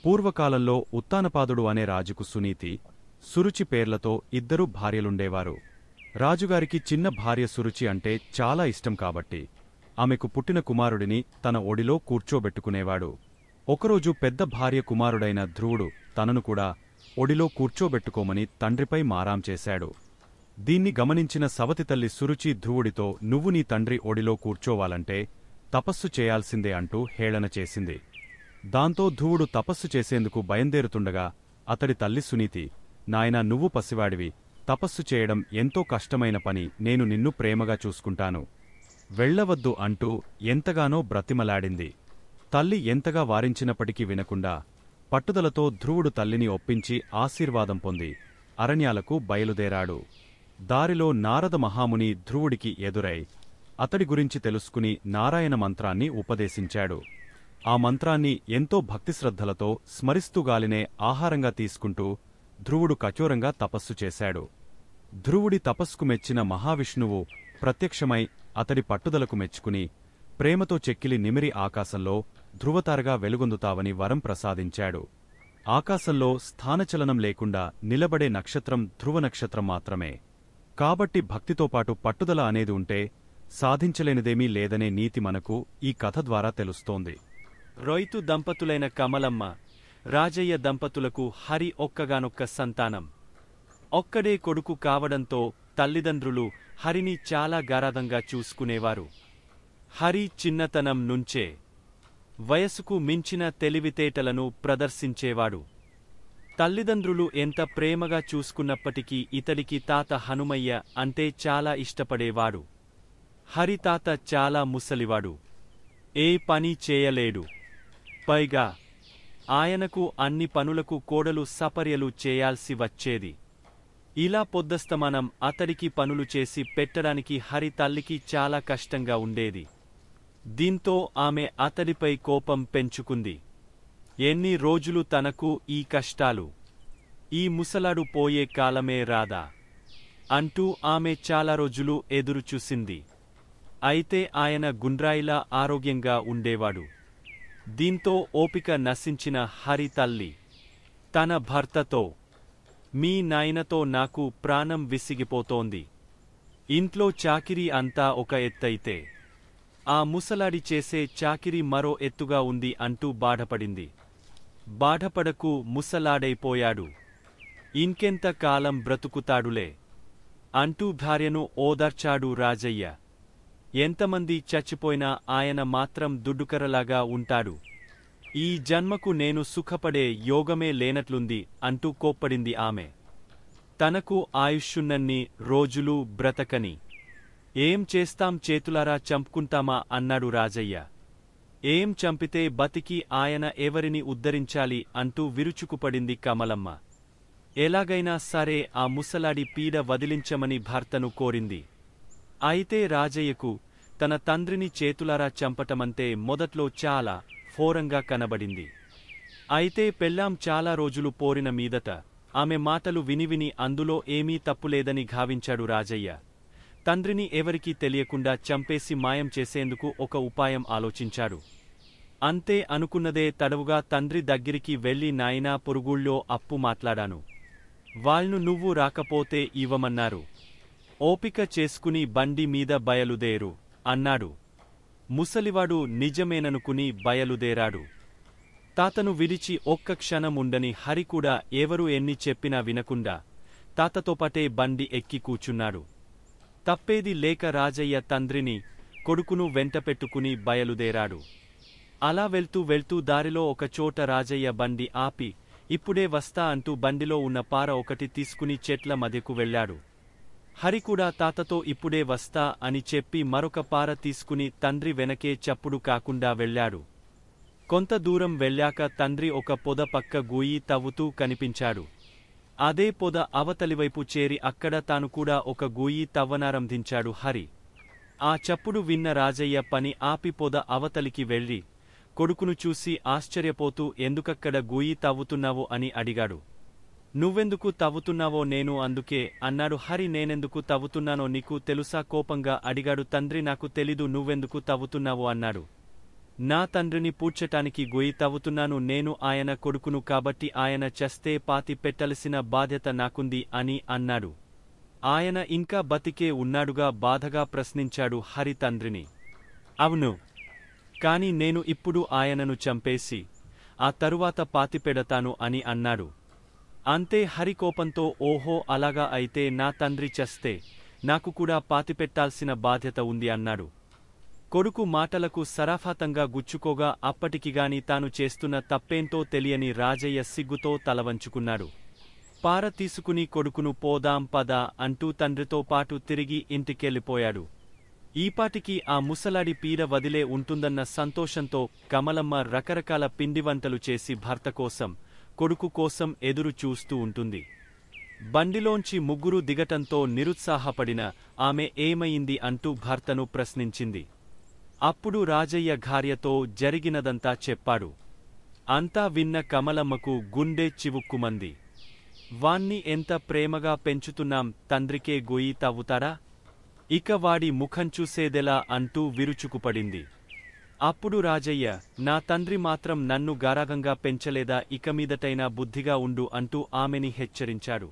పూర్వకాలంలో ఉత్తానపాదుడు అనే రాజుకు సునీతి, సురుచి పేర్లతో ఇద్దరు భార్యలుండేవారు. రాజుగారికి చిన్న భార్య సురుచి అంటే చాలా ఇష్టం కాబట్టి ఆమెకు పుట్టిన కుమారుడిని తన ఒడిలో కూర్చోబెట్టుకునేవాడు. ఒకరోజు పెద్ద భార్య కుమారుడైన ధ్రువుడు తనను కూడా ఒడిలో కూర్చోబెట్టుకోమని తండ్రిపై మారాం చేశాడు. దీన్ని గమనించిన సవతి తల్లి సురుచి ధ్రువుడితో నువ్వు నీ తండ్రి ఒడిలో కూర్చోవాలంటే తపస్సు చేయాల్సిందే అంటూ హేళన చేసింది. దాంతో ధ్రువుడు తపస్సు చేసేందుకు బయలుదేరుతుండగా అతడి తల్లి సునీతి, నాయనా నువ్వు పసివాడివి, తపస్సు చేయడం ఎంతో కష్టమైన పని, నేను నిన్ను ప్రేమగా చూసుకుంటాను, వెళ్లవద్దు అంటూ ఎంతగానో బ్రతిమలాడింది. తల్లి ఎంతగా వారించినప్పటికీ వినకుండా పట్టుదలతో ధ్రువుడు తల్లిని ఒప్పించి ఆశీర్వాదం పొంది అరణ్యాలకు బయలుదేరాడు. దారిలో నారద మహాముని ధ్రువుడికి ఎదురై అతడి గురించి తెలుసుకుని నారాయణ మంత్రాన్ని ఉపదేశించాడు. ఆ మంత్రాన్ని ఎంతో భక్తిశ్రద్ధలతో స్మరిస్తూ గాలినే ఆహారంగా తీసుకుంటూ ధ్రువుడు కఠోరంగా తపస్సు చేశాడు. ధ్రువుడి తపస్సుకు మెచ్చిన మహావిష్ణువు ప్రత్యక్షమై అతడి పట్టుదలకు మెచ్చుకుని ప్రేమతో చెక్కిలి నిమిరి ఆకాశంలో ధ్రువతారగా వెలుగొందుతావని వరం ప్రసాదించాడు. ఆకాశంలో స్థానచలనం లేకుండా నిలబడే నక్షత్రం ధ్రువ నక్షత్రం మాత్రమే. కాబట్టి భక్తితోపాటు పట్టుదల అనేది ఉంటే సాధించలేనిదేమీ లేదనే నీతి మనకు ఈ కథ ద్వారా తెలుస్తోంది. రైతు దంపతులైన కమలమ్మ, రాజయ్య దంపతులకు హరి ఒక్కగానొక్క సంతానం. ఒక్కడే కొడుకు కావడంతో తల్లిదండ్రులు హరిని చాలా గారాదంగా చూసుకునేవారు. హరి చిన్నతనం నుంచే వయసుకు మించిన తెలివితేటలను ప్రదర్శించేవాడు. తల్లిదండ్రులు ఎంత ప్రేమగా చూసుకున్నప్పటికీ ఇతడికి తాత హనుమయ్య అంటే చాలా ఇష్టపడేవాడు. హరి తాత చాలా ముసలివాడు, ఏ పని చేయలేడు. పైగా ఆయనకు అన్ని పనులకు కోడలు సపర్యలు చేయాల్సి వచ్చేది. ఇలా పొద్దస్తమానం అతడికి పనులు చేసి పెట్టడానికి హరి తల్లికి చాలా కష్టంగా ఉండేది. దీంతో ఆమె అతడిపై కోపం పెంచుకుంది. ఎన్ని రోజులు తనకు ఈ కష్టాలు, ఈ ముసలాడు పోయే కాలమే రాదా అంటూ ఆమె చాలా రోజులు ఎదురుచూసింది. అయితే ఆయన గుండ్రాయిలా ఆరోగ్యంగా ఉండేవాడు. దీంతో ఓపిక నశించిన హరి తల్లి తన భర్తతో, మీ నాయనతో నాకు ప్రాణం విసిగిపోతోంది. ఇంట్లో చాకిరీ అంతా ఒక ఎత్తైతే ఆ ముసలాడి చేసే చాకిరీ మరో ఎత్తుగా ఉంది అంటూ బాధపడింది. బాధపడకు, ముసలాడైపోయాడు, ఇంకెంత కాలం బ్రతుకుతాడులే అంటూ భార్యను ఓదార్చాడు రాజయ్య. ఎంతమంది చచ్చిపోయినా ఆయన మాత్రం దుడ్డుకర్రలాగా ఉంటాడు. ఈ జన్మకు నేను సుఖపడే యోగమే లేనట్లుంది అంటూ కోప్పడింది ఆమె. తనకు ఆయుష్యున్నన్ని రోజులు బ్రతకని ఏం చేస్తాం, చేతులారా చంపుకుంటామా అన్నాడు రాజయ్య. ఏం చంపితే బతికి ఆయన ఎవరిని ఉద్ధరించాలి అంటూ విరుచుకుపడింది కమలమ్మ. ఎలాగైనా సరే ఆ ముసలాడి పీడ వదిలించమని భర్తను కోరింది. అయితే రాజయ్యకు తన తండ్రిని చేతులారా చంపటమంటే మొదట్లో చాలా ఘోరంగా కనబడింది. అయితే పెళ్ళాం చాలా రోజులు పోరిన మీదట ఆమె మాటలు విని అందులో ఏమీ తప్పులేదని భావించాడు రాజయ్య. తండ్రిని ఎవరికీ తెలియకుండా చంపేసి మాయం చేసేందుకు ఒక ఉపాయం ఆలోచించాడు. అంతే అనుకున్నదే తడవుగా తండ్రి దగ్గరికి వెళ్లి, నాయనా పొరుగుళ్ళో అప్పు మాట్లాడాను, వాళ్ను నువ్వు రాకపోతే ఇవ్వమన్నారు, ఓపిక చేసుకుని బండి మీద బయలుదేరు అన్నాడు. ముసలివాడు నిజమేననుకుని బయలుదేరాడు. తాతను విడిచి ఒక్క క్షణం ఉండని హరి కూడా ఎవరు ఎన్ని చెప్పినా వినకుండా తాతతోపాటే బండి ఎక్కి కూచున్నాడు. తప్పేది లేక రాజయ్య తండ్రిని కొడుకును వెంటపెట్టుకుని బయలుదేరాడు. అలా వెళ్తూ దారిలో ఒకచోట రాజయ్య బండి ఆపి, ఇప్పుడే వస్తా అంటూ బండిలో ఉన్న పార ఒకటి తీసుకుని చెట్ల మధ్యకు వెళ్లాడు. హరి కూడా తాతతో ఇప్పుడే వస్తా అని చెప్పి మరొక పార తీసుకుని తండ్రి వెనకే చప్పుడు కాకుండా వెళ్లాడు. కొంత దూరం వెళ్ళాక తండ్రి ఒక పొద పక్క గూయి తవ్వుతూ కనిపించాడు. అదే పొద అవతలివైపు చేరి అక్కడ తాను కూడా ఒక గూయి తవ్వనారంభించాడు హరి. ఆ చప్పుడు విన్న రాజయ్య పని ఆపి పొద అవతలికి వెళ్లి కొడుకును చూసి ఆశ్చర్యపోతూ ఎందుకక్కడ గూయి తవ్వుతున్నావో అని అడిగాడు. నువ్వెందుకు తవ్వుతున్నావో నేను అందుకే అన్నాడు హరి. నేనెందుకు తవ్వుతున్నానో నీకు తెలుసా కోపంగా అడిగాడు తండ్రి. నాకు తెలీదు, నువ్వెందుకు తవ్వుతున్నావో అన్నాడు. నా తండ్రిని పూడ్చటానికి గొయ్యి తవ్వుతున్నాను. నేను ఆయన కొడుకును కాబట్టి ఆయన చస్తే పాతి పెట్టలసిన బాధ్యత నాకుంది అని అన్నాడు. ఆయన ఇంకా బతికే ఉన్నాడుగా? బాధగా ప్రశ్నించాడు హరి తండ్రిని. అవును, కాని నేను ఇప్పుడు ఆయనను చంపేసి ఆ తరువాత పాతిపెడతాను అని అన్నాడు. అంతే హరి కోపంతో, ఓహో అలాగా, అయితే నా తండ్రి చస్తే నాకు కూడా పాతిపెట్టాల్సిన బాధ్యత ఉంది అన్నాడు. కొడుకు మాటలకు సరాఫాతంగా గుచ్చుకోగా అప్పటికిగాని తాను చేస్తున్న తప్పేంటో తెలియని రాజయ్య సిగ్గుతో తలవంచుకున్నాడు. పార తీసుకుని కొడుకును పోదాం పద అంటూ తండ్రితో పాటు తిరిగి ఇంటికెళ్ళిపోయాడు. ఈపాటికి ఆ ముసలాడి పీడ వదిలే ఉంటుందన్న సంతోషంతో కమలమ్మ రకరకాల పిండివంటలు చేసి భర్త కోసం, కొడుకు కోసం ఎదురు చూస్తూ ఉంటుంది. బండిలోంచి ముగ్గురు దిగటంతో నిరుత్సాహపడిన ఆమె ఏమయింది అంటూ భర్తను ప్రశ్నించింది. అప్పుడు రాజయ్య భార్యతో జరిగినదంతా చెప్పాడు. అంతా విన్న కమలమ్మకు గుండె చివుక్కుమంది. వాణ్ణి ఎంత ప్రేమగా పెంచుతున్నాం, తండ్రికే గొయ్యి తవ్వుతాడా? ఇక వాడి ముఖం చూసేదెలా అంటూ విరుచుకుపడింది. అప్పుడు రాజయ్య, నా తండ్రి మాత్రం నన్ను గారాగంగా పెంచలేదా? ఇక మీదటైనా బుద్ధిగా ఉండు అంటూ ఆమెని హెచ్చరించాడు.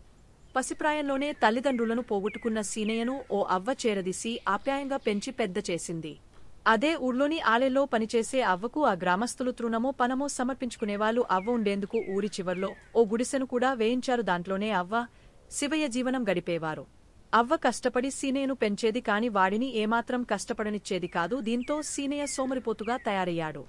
పసిప్రాయంలోనే తల్లిదండ్రులను పోగొట్టుకున్న సీనయ్యను ఓ అవ్వ చేరదీసి ఆప్యాయంగా పెంచి పెద్ద చేసింది. అదే ఊర్లోని ఆలెల్లో పనిచేసే అవ్వకు ఆ గ్రామస్తులు తృణమో పనమో సమర్పించుకునేవాళ్లు. అవ్వ ఉండేందుకు ఊరి చివర్లో ఓ గుడిసెను కూడా వేయించారు. దాంట్లోనే అవ్వ, శివయ్య జీవనం గడిపేవారు. అవ్వ కష్టపడి సీనయ్యను పెంచేది కాని వాడిని ఏమాత్రం కష్టపడనిచ్చేది కాదు. దీంతో సీనయ్య సోమరిపోతుగా తయారయ్యాడు.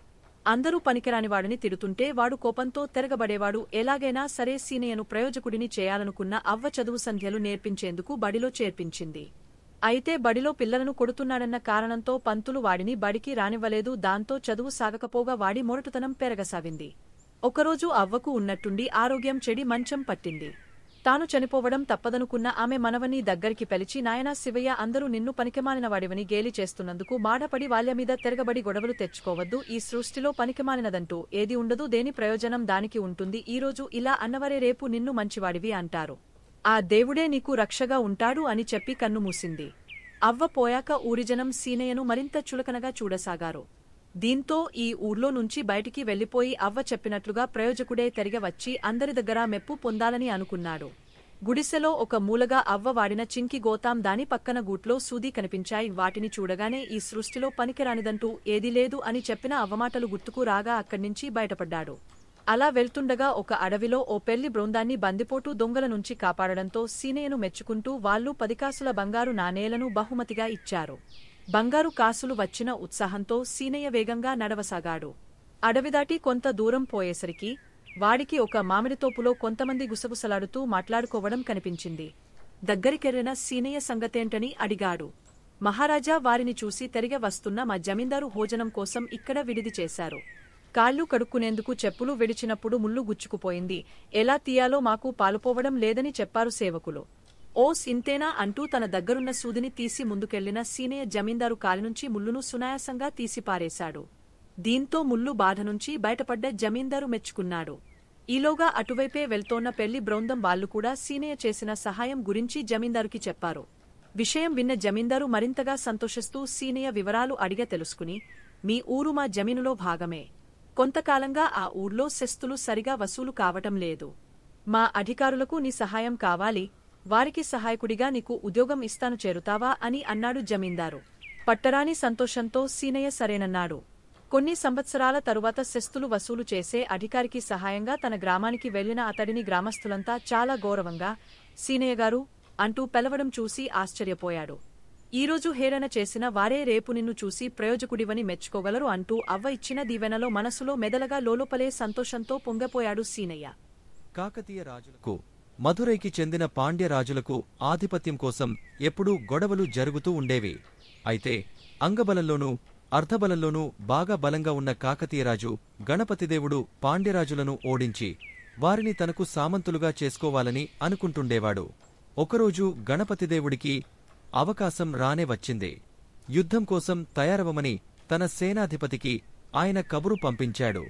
అందరూ పనికిరానివాడిని తిడుతుంటే వాడు కోపంతో తిరగబడేవాడు. ఎలాగైనా సరే సీనయ్యను ప్రయోజకుడిని చేయాలనుకున్న అవ్వ చదువు సంధ్యలు నేర్పించేందుకు బడిలో చేర్పించింది. అయితే బడిలో పిల్లలను కొడుతున్నాడన్న కారణంతో పంతులు వాడిని బడికి రానివ్వలేదు. దాంతో చదువు సాగకపోగా వాడి మొరటుతనం పెరగసాగింది. ఒకరోజు అవ్వకు ఉన్నట్టుండి ఆరోగ్యం చెడి మంచం పట్టింది. తాను చనిపోవడం తప్పదనుకున్న ఆమె మనవని దగ్గరికి పిలిచి, నాయనా శివయ్య, అందరూ నిన్ను పనికిమాలినవాడివని గేలి చేస్తున్నందుకు బాధపడి వాళ్లమీద తిరగబడి గొడవలు తెచ్చుకోవద్దు. ఈ సృష్టిలో పనికిమాలినదంటూ ఏది ఉండదు. దేని ప్రయోజనం దానికి ఉంటుంది. ఈరోజు ఇలా అన్నవరే రేపు నిన్ను మంచివాడివి అంటారు. ఆ దేవుడే నీకు రక్షగా ఉంటాడు అని చెప్పి కన్ను మూసింది. అవ్వ పోయాక ఊరిజనం సీనయ్యను మరింత చులకనగా చూడసాగారు. దీంతో ఈ ఊర్లో నుంచి బయటికి వెళ్లిపోయి అవ్వ చెప్పినట్లుగా ప్రయోజకుడే తిరిగి వచ్చి అందరి దగ్గర మెప్పు పొందాలని అనుకున్నాడు. గుడిసెలో ఒక మూలగా అవ్వ వాడిన చింకి గోతాం, దాని పక్కన గూట్లో సూది కనిపించాయి. వాటిని చూడగానే ఈ సృష్టిలో పనికిరానిదంటూ ఏదీ లేదు అని చెప్పిన అవ్వమాటలు గుర్తుకు రాగా అక్కడ్నించి బయటపడ్డాడు. అలా వెళ్తుండగా ఒక అడవిలో ఓ పెళ్లి బృందాన్ని బందిపోటు దొంగల నుంచి కాపాడడంతో సీనయ్యను మెచ్చుకుంటూ వాళ్లు 10 కాసుల బంగారు నాణేలను బహుమతిగా ఇచ్చారు. బంగారు కాసులు వచ్చిన ఉత్సాహంతో సీనయ్య వేగంగా నడవసాగాడు. అడవిదాటి కొంత దూరం పోయేసరికి వాడికి ఒక మామిడితోపులో కొంతమంది గుసగుసలాడుతూ మాట్లాడుకోవడం కనిపించింది. దగ్గరికెళ్లిన సీనయ్య సంగతేంటని అడిగాడు. మహారాజా, వారిని చూసి తిరిగి వస్తున్న మా జమీందారు భోజనం కోసం ఇక్కడ విడిది చేశారు. కాళ్ళు కడుక్కునేందుకు చెప్పులు విడిచినప్పుడు ముళ్ళు గుచ్చుకుపోయింది. ఎలా తీయాలో మాకు పాలుపోవడం లేదని చెప్పారు సేవకులు. ఓస్ ఇంతేనా అంటూ తన దగ్గరున్న సూదిని తీసి ముందుకెళ్లిన సీనయ్య జమీందారు కాలినుంచి ముళ్ళును సునాయాసంగా తీసిపారేశాడు. దీంతో ముళ్ళు బాధ నుంచి బయటపడ్డ జమీందారు మెచ్చుకున్నాడు. ఈలోగా అటువైపే వెళ్తోన్న పెళ్లి బృందం వాళ్లు కూడా సీనయ్య చేసిన సహాయం గురించి జమీందారుకి చెప్పారు. విషయం విన్న జమీందారు మరింతగా సంతోషిస్తూ సీనయ్య వివరాలు అడిగ తెలుసుకుని, మీ ఊరు మా జమీనులో భాగమే. కొంతకాలంగా ఆ ఊర్లో సెస్తులు సరిగా వసూలు కావటం లేదు. మా అధికారులకు నీ సహాయం కావాలి. వారికి సహాయకుడిగా నీకు ఉద్యోగం ఇస్తాను, చేరుతావా అని అన్నాడు జమీందారు. పట్టరాని సంతోషంతో సీనయ్య సరేనన్నాడు. కొన్ని సంవత్సరాల తరువాత సెస్తులు వసూలు చేసే అధికారికి సహాయంగా తన గ్రామానికి వెళ్లిన అతడిని గ్రామస్తులంతా చాలా గౌరవంగా సీనయ్యగారు అంటూ పిలవడం చూసి ఆశ్చర్యపోయాడు. ఈరోజు హేళన చేసిన వారే రేపు నిన్ను చూసి ప్రయోజకుడివని మెచ్చుకోగలరు అంటూ అవ్వ ఇచ్చిన దీవెనలో మనసులో మెదలగా లోలోపలే సంతోషంతో పొంగపోయాడు సీనయ్య. కాకతీయ రాజులకు, మధురైకి చెందిన పాండ్య రాజులకు ఆధిపత్యం కోసం ఎప్పుడూ గొడవలు జరుగుతూ ఉండేవి. అయితే అంగబలంలోనూ అర్ధబలంలోనూ బాగా బలంగా ఉన్న కాకతీయరాజు గణపతిదేవుడు పాండ్యరాజులను ఓడించి వారిని తనకు సామంతులుగా చేసుకోవాలని అనుకుంటుండేవాడు. ఒకరోజు గణపతిదేవుడికి అవకాశం రానే వచ్చింది. యుద్ధం కోసం తయారవమని తన సేనాధిపతికి ఆయన కబురు పంపించాడు.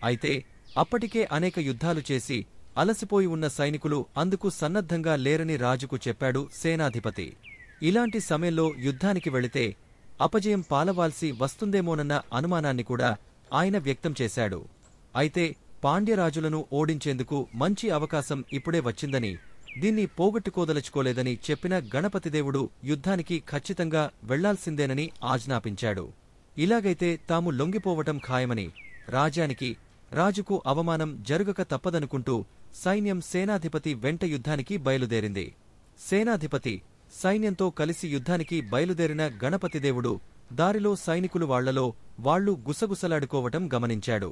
అయితే అప్పటికే అనేక యుద్ధాలు చేసి అలసిపోయి ఉన్న సైనికులు అందుకు సన్నద్ధంగా లేరని రాజుకు చెప్పాడు సేనాధిపతి. ఇలాంటి సమయంలో యుద్ధానికి వెళితే అపజయం పాలవాల్సి వస్తుందేమోనన్న అనుమానాన్ని కూడా ఆయన వ్యక్తం చేశాడు. అయితే పాండ్యరాజులను ఓడించేందుకు మంచి అవకాశం ఇప్పుడే వచ్చిందని, దీన్ని పోగొట్టుకోదలుచుకోలేదని చెప్పిన గణపతిదేవుడు యుద్ధానికి ఖచ్చితంగా వెళ్లాల్సిందేనని ఆజ్ఞాపించాడు. ఇలాగైతే తాము లొంగిపోవటం ఖాయమని, రాజుకు అవమానం జరుగక తప్పదనుకుంటూ సైన్యం సేనాధిపతి వెంట యుద్ధానికి బయలుదేరింది. సేనాధిపతి సైన్యంతో కలిసి యుద్ధానికి బయలుదేరిన గణపతిదేవుడు దారిలో సైనికులు వాళ్లు గుసగుసలాడుకోవటం గమనించాడు.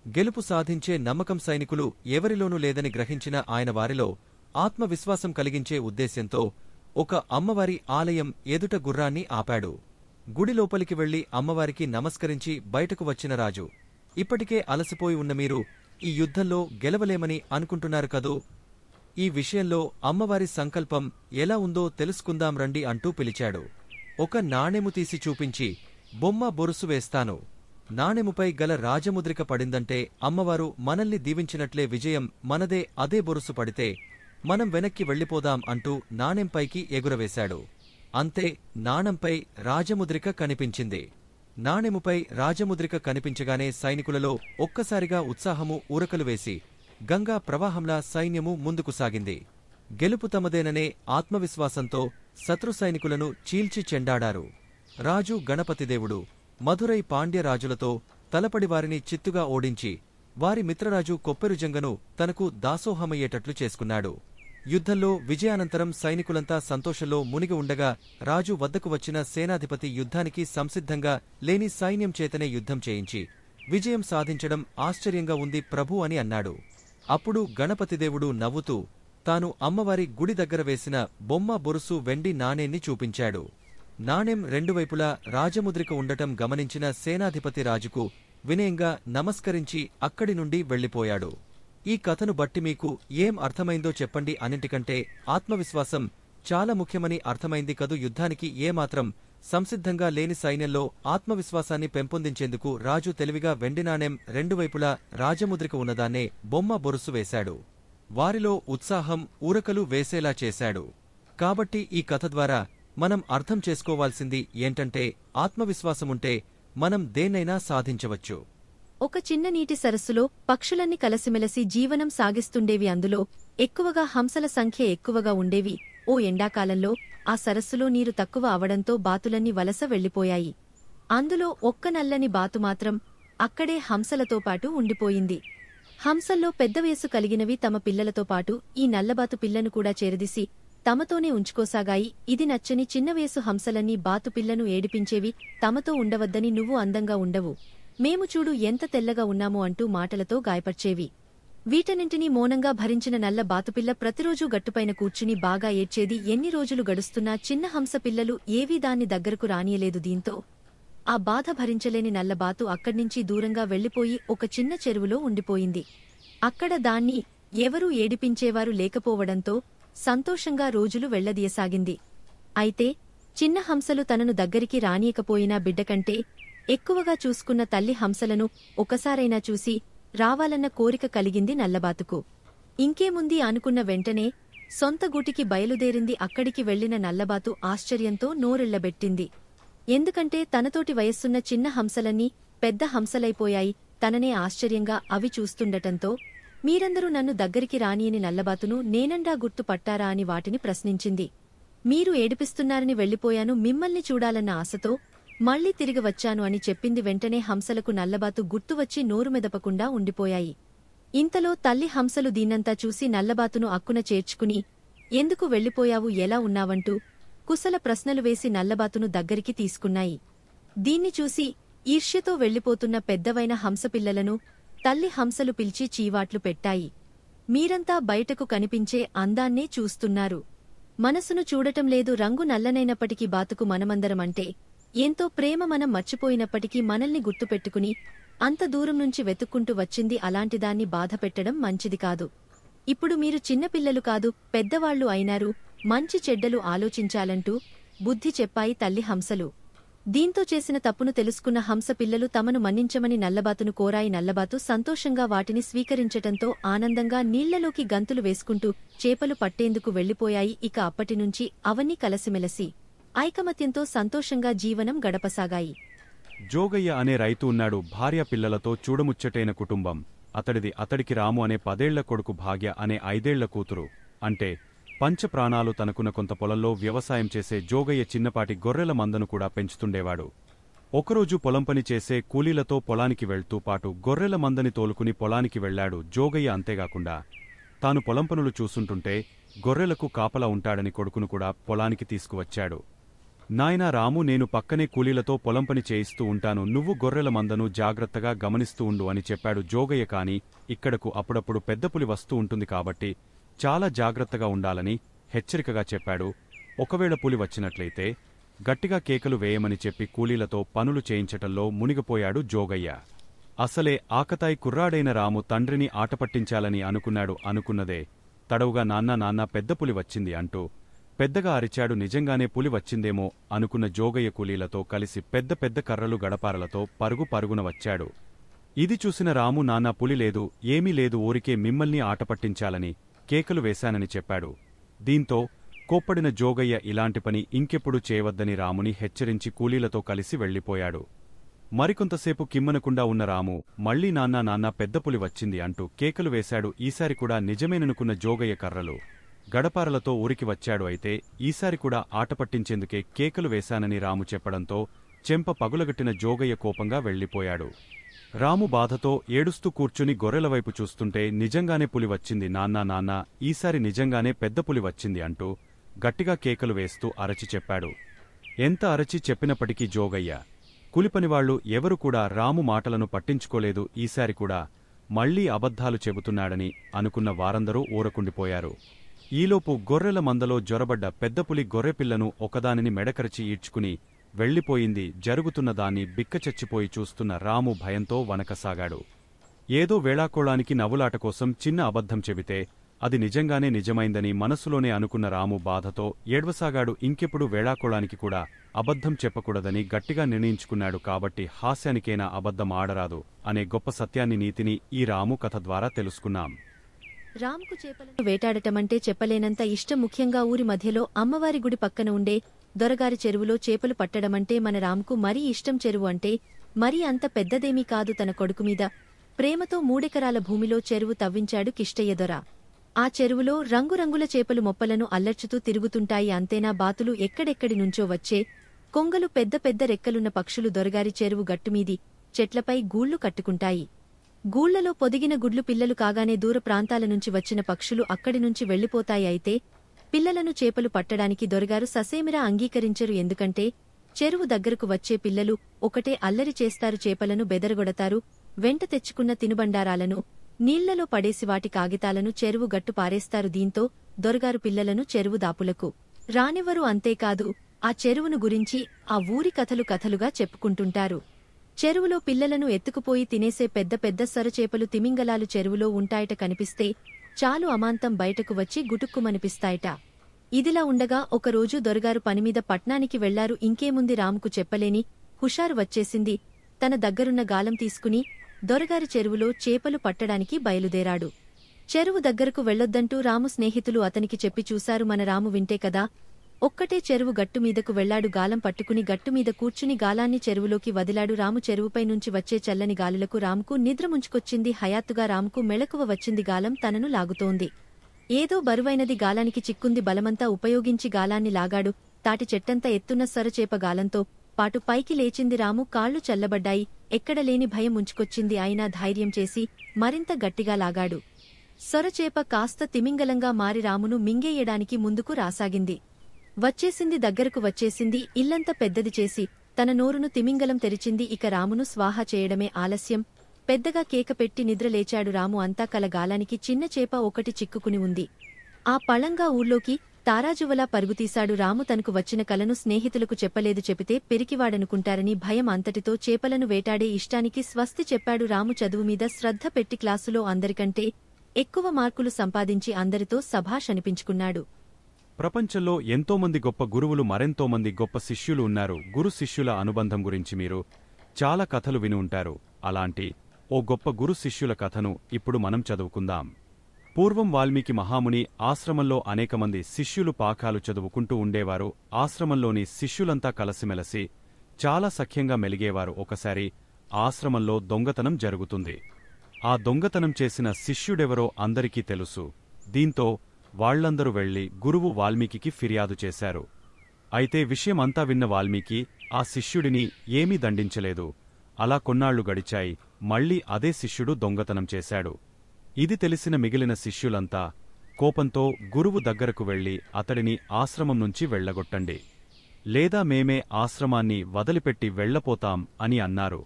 గెలుపు సాధించే నమ్మకం సైనికులు ఎవరిలోనూ లేదని గ్రహించిన ఆయన వారిలో ఆత్మవిశ్వాసం కలిగించే ఉద్దేశ్యంతో ఒక అమ్మవారి ఆలయం ఎదుట గుర్రాన్ని ఆపాడు. గుడి లోపలికి వెళ్లి అమ్మవారికి నమస్కరించి బయటకు వచ్చిన రాజు, ఇప్పటికే అలసిపోయి ఉన్న మీరు ఈ యుద్ధంలో గెలవలేమని అనుకుంటున్నారు కదూ? ఈ విషయంలో అమ్మవారి సంకల్పం ఎలా ఉందో తెలుసుకుందాం రండి అంటూ పిలిచాడు. ఒక నాణెము తీసి చూపించి, బొమ్మ బొరుసు వేస్తాను. నాణెముపై గల రాజముద్రిక పడిందంటే అమ్మవారు మనల్ని దీవించినట్లే, విజయం మనదే. అదే బొరుసు పడితే మనం వెనక్కి వెళ్లిపోదాం అంటూ నాణెంపైకి ఎగురవేశాడు. అంతే, నాణంపై రాజముద్రిక కనిపించింది. నాణెముపై రాజముద్రిక కనిపించగానే సైనికులలో ఒక్కసారిగా ఉత్సాహము ఊరకలు వేసి గంగా ప్రవాహంలా సైన్యము ముందుకు సాగింది. గెలుపు తమదేననే ఆత్మవిశ్వాసంతో శత్రు సైనికులను చీల్చి చెండాడారు. రాజు గణపతిదేవుడు మధురై పాండ్యరాజులతో తలపడి వారిని చిత్తుగా ఓడించి వారి మిత్రరాజు కొప్పెరుజంగను తనకు దాసోహమయ్యేటట్లు చేసుకున్నాడు. యుద్ధంలో విజయానంతరం సైనికులంతా సంతోషంలో మునిగి ఉండగా రాజు వద్దకు వచ్చిన సేనాధిపతి యుద్ధానికి సంసిద్ధంగా లేని సైన్యం చేతనే యుద్ధం చేయించి విజయం సాధించడం ఆశ్చర్యంగా ఉంది ప్రభూ అని అన్నాడు. అప్పుడు గణపతిదేవుడు నవ్వుతూ తాను అమ్మవారి గుడి దగ్గర వేసిన బొమ్మ బొరుసు వెండి నాణేన్ని చూపించాడు. నాణెం రెండు వైపులా రాజముద్రిక ఉండటం గమనించిన సేనాధిపతి రాజుకు వినయంగా నమస్కరించి అక్కడి నుండి వెళ్లిపోయాడు. ఈ కథను బట్టి మీకు ఏం అర్థమైందో చెప్పండి. అన్నింటికంటే ఆత్మవిశ్వాసం చాలా ముఖ్యమని అర్థమైంది కదూ. యుద్ధానికి ఏమాత్రం సంసిద్ధంగా లేని సైన్యంలో ఆత్మవిశ్వాసాన్ని పెంపొందించేందుకు రాజు తెలివిగా వెండి నాణెం రెండు వైపులా రాజముద్రిక ఉన్నదాన్నే బొమ్మ బొరుసు వేశాడు. వారిలో ఉత్సాహం ఊరకలు వేసేలా చేశాడు. కాబట్టి ఈ కథ ద్వారా మనం అర్థం చేసుకోవాల్సింది ఏంటంటే, ఆత్మవిశ్వాసముంటే మనం దేన్నైనా సాధించవచ్చు. ఒక చిన్న నీటి సరస్సులో పక్షులన్నీ కలసిమెలసి జీవనం సాగిస్తుండేవి. అందులో ఎక్కువగా హంసల సంఖ్య ఎక్కువగా ఉండేవి. ఓ ఎండాకాలంలో ఆ సరస్సులో నీరు తక్కువ అవడంతో బాతులన్నీ వలస వెళ్లిపోయాయి. అందులో ఒక్క నల్లని బాతు మాత్రం అక్కడే హంసలతో పాటు ఉండిపోయింది. హంసల్లో పెద్ద వయసు కలిగినవి తమ పిల్లలతో పాటు ఈ నల్లబాతు పిల్లను కూడా చేరదీసి తమతోనే ఉంచుకోసాగాయి. ఇది నచ్చని చిన్న వయసు హంసలన్నీ బాతు పిల్లను ఏడిపించేవి. తమతో ఉండవద్దని, నువ్వు అందంగా ఉండవు, మేము చూడు ఎంత తెల్లగా ఉన్నామో అంటూ మాటలతో గాయపర్చేవి. వీటన్నింటినీ మౌనంగా భరించిన నల్ల బాతుపిల్ల ప్రతిరోజూ గట్టుపైన కూర్చుని బాగా ఏడ్చేది. ఎన్ని రోజులు గడుస్తున్నా చిన్న హంస పిల్లలు ఏవీ దాన్ని దగ్గరకు రానియలేదు. దీంతో ఆ బాధ భరించలేని నల్లబాతు అక్కడ్నించి దూరంగా వెళ్లిపోయి ఒక చిన్న చెరువులో ఉండిపోయింది. అక్కడ దాన్ని ఎవరూ ఏడిపించేవారు లేకపోవడంతో సంతోషంగా రోజులు వెళ్లదీయసాగింది. అయితే చిన్న హంసలు తనను దగ్గరికి రానియకపోయినా బిడ్డకంటే ఎక్కువగా చూసుకున్న తల్లి హంసలను ఒకసారైనా చూసి రావాలన్న కోరిక కలిగింది నల్లబాతుకు. ఇంకేముంది అనుకున్న వెంటనే సొంత గూటికి బయలుదేరింది. అక్కడికి వెళ్లిన నల్లబాతు ఆశ్చర్యంతో నోరెళ్లబెట్టింది. ఎందుకంటే తనతోటి వయస్సున్న చిన్న హంసలన్నీ పెద్ద హంసలైపోయాయి. తననే ఆశ్చర్యంగా అవి చూస్తుండటంతో, మీరందరూ నన్ను దగ్గరికి రానియని నల్లబాతును నేనండా గుర్తు పట్టారా అని వాటిని ప్రశ్నించింది. మీరు ఏడిపిస్తున్నారని వెళ్లిపోయాను, మిమ్మల్ని చూడాలన్న ఆశతో మళ్లీ తిరిగి వచ్చాను అని చెప్పింది. వెంటనే హంసలకు నల్లబాతు గుర్తువచ్చి నోరు మెదపకుండా ఉండిపోయాయి. ఇంతలో తల్లి హంసలు దీన్నంతా చూసి నల్లబాతును అక్కున చేర్చుకుని, ఎందుకు వెళ్లిపోయావు, ఎలా ఉన్నావంటూ కుశల ప్రశ్నలు వేసి నల్లబాతును దగ్గరికి తీసుకున్నాయి. దీన్ని చూసి ఈర్ష్యతో వెళ్లిపోతున్న పెద్దవైన హంసపిల్లలను తల్లి హంసలు పిలిచి చీవాట్లు పెట్టాయి. మీరంతా బయటకు కనిపించే అందాన్నే చూస్తున్నారు, మనసును చూడటం లేదు. రంగు నల్లనైనప్పటికీ బాతుకు మనమందరమంటే ఎంతో ప్రేమ. మనం మర్చిపోయినప్పటికీ మనల్ని గుర్తుపెట్టుకుని అంత దూరం నుంచి వెతుక్కుంటూ వచ్చింది. అలాంటిదాన్ని బాధ పెట్టడం మంచిది కాదు. ఇప్పుడు మీరు చిన్నపిల్లలు కాదు, పెద్దవాళ్లు అయినారు, మంచి చెడ్డలు ఆలోచించాలంటూ బుద్ధి చెప్పాయి తల్లి హంసలు. దీంతో చేసిన తప్పును తెలుసుకున్న హంస పిల్లలు తమను మన్నించమని నల్లబాతును కోరాయి. నల్లబాతు సంతోషంగా వాటిని స్వీకరించటంతో ఆనందంగా నీళ్లలోకి గంతులు వేసుకుంటూ చేపలు పట్టేందుకు వెళ్లిపోయాయి. ఇక అప్పటినుంచి అవన్నీ కలసిమెలసి ఐకమత్యంతో సంతోషంగా జీవనం గడపసాగాయి. జోగయ్య అనే రైతు ఉన్నాడు. భార్య పిల్లలతో చూడముచ్చటైన కుటుంబం అతడిది. అతడికి రాము అనే 10 ఏళ్ల కొడుకు, భాగ్య అనే 5 ఏళ్ల కూతురు. అంటే పంచప్రాణాలు తనకున్న కొంత పొలంలో వ్యవసాయం చేసే జోగయ్య చిన్నపాటి గొర్రెల మందను కూడా పెంచుతుండేవాడు. ఒకరోజు పొలం పని చేసే కూలీలతో పొలానికి వెళ్తూ పాటు గొర్రెల మందని తోలుకుని పొలానికి వెళ్లాడు జోగయ్య. అంతేగాకుండా తాను పొలం పనులు చూసుంటుంటే గొర్రెలకు కాపలా ఉంటాడని కొడుకును కూడా పొలానికి తీసుకువచ్చాడు. నాయనా రాము, నేను పక్కనే కూలీలతో పొలం పని చేయిస్తూ ఉంటాను, నువ్వు గొర్రెల మందను జాగ్రత్తగా గమనిస్తూ ఉండు అని చెప్పాడు జోగయ్య. కాని ఇక్కడకు అప్పుడప్పుడు పెద్ద పులి వస్తూ ఉంటుంది కాబట్టి చాలా జాగ్రత్తగా ఉండాలని హెచ్చరికగా చెప్పాడు. ఒకవేళ పులి వచ్చినట్లయితే గట్టిగా కేకలు వేయమని చెప్పి కూలీలతో పనులు చేయించటంలో మునిగిపోయాడు జోగయ్య. అసలే ఆకతాయి కుర్రాడైన రాము తండ్రిని ఆటపట్టించాలని అనుకున్నాడు. అనుకున్నదే తడవుగా నాన్న పెద్ద పులి వచ్చింది అంటూ పెద్దగా అరిచాడు. నిజంగానే పులి వచ్చిందేమో అనుకున్న జోగయ్య కూలీలతో కలిసి పెద్ద పెద్ద కర్రలు గడపారలతో పరుగున వచ్చాడు. ఇది చూసిన రాము, నాన్న పులి లేదు, ఏమీ లేదు, ఊరికే మిమ్మల్ని ఆటపట్టించాలని కేకలు వేశానని చెప్పాడు. దీంతో కోప్పడిన జోగయ్య ఇలాంటి పని ఇంకెప్పుడు చేయవద్దని రాముని హెచ్చరించి కూలీలతో కలిసి వెళ్లిపోయాడు. మరికొంతసేపు కిమ్మనకుండా ఉన్న రాము మళ్లీ నాన్న పెద్ద పులి వచ్చింది అంటూ కేకలు వేశాడు. ఈసారి కూడా నిజమేననుకున్న జోగయ్య కర్రలు గడపారలతో ఊరికి వచ్చాడు. అయితే ఈసారి కూడా ఆటపట్టించేందుకే కేకలు వేశానని రాము చెప్పడంతో చెంప పగులగట్టిన జోగయ్య కోపంగా వెళ్లిపోయాడు. రాము బాధతో ఏడుస్తూ కూర్చుని గొర్రెలవైపు చూస్తుంటే నిజంగానే పులి వచ్చింది నాన్న, ఈసారి నిజంగానే పెద్ద పులి వచ్చింది అంటూ గట్టిగా కేకలు వేస్తూ అరచి చెప్పాడు. ఎంత అరచి చెప్పినప్పటికీ జోగయ్య కూలిపనివాళ్లు ఎవరు కూడా రాము మాటలను పట్టించుకోలేదు. ఈసారి కూడా మళ్లీ అబద్ధాలు చెబుతున్నాడని అనుకున్న వారందరూ ఊరకుండిపోయారు. ఈలోపు గొర్రెల మందలో జొరబడ్డ పెద్దపులి గొర్రెపిల్లను ఒకదానిని మెడకరచి ఈడ్చుకుని వెళ్లిపోయింది. జరుగుతున్నదాన్ని బిక్కచచ్చిపోయి చూస్తున్న రాము భయంతో వణకసాగాడు. ఏదో వేళాకోళానికి నవ్వులాట కోసం చిన్న అబద్ధం చెబితే అది నిజంగానే నిజమైందని మనసులోనే అనుకున్న రాము బాధతో ఏడ్వసాగాడు. ఇంకెప్పుడు వేళాకోళానికి కూడా అబద్ధం చెప్పకూడదని గట్టిగా నిర్ణయించుకున్నాడు. కాబట్టి హాస్యానికైనా అబద్ధం ఆడరాదు అనే గొప్ప సత్యాన్ని, నీతిని ఈ రాము కథ ద్వారా తెలుసుకున్నాం. రాముకు చేపలను వేటాడటమంటే చెప్పలేనంత ఇష్టం. ముఖ్యంగా ఊరి మధ్యలో అమ్మవారి గుడి పక్కన ఉండే దొరగారి చెరువులో చేపలు పట్టడమంటే మన రాముకు మరీ ఇష్టం. చెరువు అంటే మరీ అంత పెద్దదేమీ కాదు. తన కొడుకు మీద ప్రేమతో 3 ఎకరాల భూమిలో చెరువు తవ్వించాడు కిష్టయ్య దొర. ఆ చెరువులో రంగురంగుల చేపలు మొప్పలను అల్లర్చుతూ తిరుగుతుంటాయి. అంతేనా, బాతులు ఎక్కడెక్కడి నుంచో వచ్చే కొంగలు, పెద్ద పెద్ద రెక్కలున్న పక్షులు దొరగారి చెరువు గట్టుమీది చెట్లపై గూళ్లు కట్టుకుంటాయి. గూళ్లలో పొదిగిన గుడ్లు పిల్లలు కాగానే దూర ప్రాంతాల నుంచి వచ్చిన పక్షులు అక్కడి నుంచి వెళ్లిపోతాయి. అయితే పిల్లలను చేపలు పట్టడానికి దొరగారు ససేమిరా అంగీకరించరు. ఎందుకంటే చెరువు దగ్గరకు వచ్చే పిల్లలు ఒకటే అల్లరి చేస్తారు, చేపలను బెదరగొడతారు. వెంట తెచ్చుకున్న తినుబండారాలను నీళ్లలో పడేసి వాటి కాగితాలను చెరువు గట్టు పారేస్తారు. దీంతో దొరగారు పిల్లలను చెరువు దాపులకు రానివ్వరు. అంతేకాదు, ఆ చెరువును గురించి ఆ ఊరి కథలుగా చెప్పుకుంటుంటారు. చెరువులో పిల్లలను ఎత్తుకుపోయి తినేసే పెద్ద పెద్ద సొరచేపలు, తిమింగలాలు చెరువులో ఉంటాయట. కనిపిస్తే చాలు అమాంతం బయటకు వచ్చి గుటుక్కుమనిపిస్తాయట. ఇదిలా ఉండగా ఒకరోజు దొరగారు పనిమీద పట్నానికి వెళ్లారు. ఇంకేముంది, రాముకు చెప్పలేని హుషారు వచ్చేసింది. తన దగ్గరున్న గాలం తీసుకుని దొరగారి చెరువులో చేపలు పట్టడానికి బయలుదేరాడు. చెరువు దగ్గరకు వెళ్లొద్దంటూ రాము స్నేహితులు అతనికి చెప్పి చూశారు. మన రాము వింటే కదా. ఒక్కటే చెరువు గట్టుమీదకు వెళ్లాడు. గాలం పట్టుకుని గట్టుమీద కూర్చుని గాలాన్ని చెరువులోకి వదిలాడు. రాము చెరువుపై నుంచి వచ్చే చల్లని గాలులకు రాముకు నిద్ర ముంచుకొచ్చింది. హయాత్తుగా రాముకు మెళకువ వచ్చింది. గాలం తనను లాగుతోంది. ఏదో బరువైనది గాలానికి చిక్కుంది. బలమంతా ఉపయోగించి గాలాన్ని లాగాడు. తాటి చెట్టంత ఎత్తున్న సొరచేప గాలంతో పాటు పైకి లేచింది. రాము కాళ్లు చల్లబడ్డాయి. ఎక్కడలేని భయం ముంచుకొచ్చింది. అయినా ధైర్యం చేసి మరింత గట్టిగా లాగాడు. సొరచేప కాస్త తిమింగలంగా మారి రామును మింగేయడానికి ముందుకు రాసాగింది. దగ్గరకు వచ్చేసింది. ఇల్లంత పెద్దది చేసి తన నోరును తిమింగలం తెరిచింది. ఇక రామును స్వాహా చేయడమే ఆలస్యం. పెద్దగా కేకపెట్టి నిద్రలేచాడు రాము. అంతా కల గాలానికి చిన్న చేప ఒకటి చిక్కుకుని ఉంది. ఆ పళంగా ఊర్లోకి తారాజువలా పరుగుతీశాడు. రాము తనకు వచ్చిన కలను స్నేహితులకు చెప్పలేదు. చెబితే పెరికివాడనుకుంటారని భయం. అంతటితో చేపలను వేటాడే ఇష్టానికి స్వస్తి చెప్పాడు. రాము చదువు మీద శ్రద్ధ పెట్టి క్లాసులో అందరికంటే ఎక్కువ మార్కులు సంపాదించి అందరితో శభాష్ అనిపించుకున్నాడు. ప్రపంచంలో ఎంతోమంది గొప్ప గురువులు, మరెంతోమంది గొప్ప శిష్యులు ఉన్నారు. గురు శిష్యుల అనుబంధం గురించి మీరు చాలా కథలు విని ఉంటారు. అలాంటి ఓ గొప్ప గురు శిష్యుల కథను ఇప్పుడు మనం చదువుకుందాం. పూర్వం వాల్మీకి మహాముని ఆశ్రమంలో అనేకమంది శిష్యులు పాఠాలు చదువుకుంటూ ఉండేవారు. ఆశ్రమంలోని శిష్యులంతా కలసిమెలసి చాలా సఖ్యంగా మెలిగేవారు. ఒకసారి ఆశ్రమంలో దొంగతనం జరుగుతుంది. ఆ దొంగతనం చేసిన శిష్యుడెవరో అందరికీ తెలుసు. దీంతో వాళ్లందరూ వెళ్లి గురువు వాల్మీకి ఫిర్యాదు చేశారు. అయితే విషయమంతా విన్న వాల్మీకి ఆ శిష్యుడిని ఏమీ దండించలేదు. అలా కొన్నాళ్లు గడిచాయి. మళ్లీ అదే శిష్యుడు దొంగతనం చేశాడు. ఇది తెలిసిన మిగిలిన శిష్యులంతా కోపంతో గురువు దగ్గరకు వెళ్లి అతడిని ఆశ్రమం నుంచి వెళ్లగొట్టండి, లేదా మేమే ఆశ్రమాన్ని వదిలిపెట్టి వెళ్లపోతాం అని అన్నారు.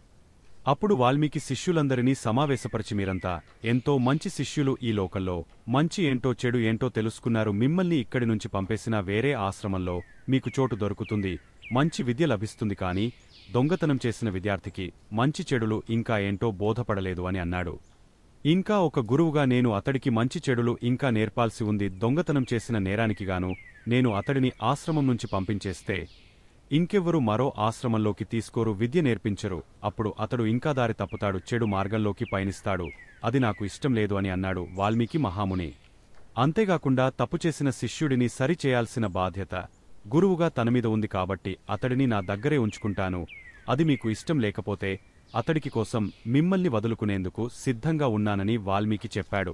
అప్పుడు వాల్మీకి శిష్యులందరినీ సమావేశపరిచి, మీరంతా ఎంతో మంచి శిష్యులు, ఈ లోకంలో మంచి ఏంటో చెడు ఏంటో తెలుసుకున్నారు. మిమ్మల్ని ఇక్కడి నుంచి పంపేసిన వేరే ఆశ్రమంలో మీకు చోటు దొరుకుతుంది, మంచి విద్య లభిస్తుంది. కాని దొంగతనం చేసిన విద్యార్థికి మంచి చెడులు ఇంకా ఏంటో బోధపడలేదు అని అన్నాడు. ఇంకా ఒక గురువుగా నేను అతడికి మంచి చెడులు ఇంకా నేర్పాల్సి ఉంది. దొంగతనం చేసిన నేరానికిగాను నేను అతడిని ఆశ్రమం నుంచి పంపించేస్తే ఇంకెవ్వరూ మరో ఆశ్రమంలోకి తీసుకోరు, విద్య నేర్పించరు. అప్పుడు అతడు ఇంకా దారి తప్పుతాడు, చెడు మార్గంలోకి పయనిస్తాడు. అది నాకు ఇష్టం లేదు అని అన్నాడు వాల్మీకి మహాముని. అంతేగాకుండా తప్పుచేసిన శిష్యుడిని సరిచేయాల్సిన బాధ్యత గురువుగా తనమీద ఉంది కాబట్టి అతడిని నా దగ్గరే ఉంచుకుంటాను. అది మీకు ఇష్టం లేకపోతే అతడికి కోసం మిమ్మల్ని వదులుకునేందుకు సిద్ధంగా ఉన్నానని వాల్మీకి చెప్పాడు.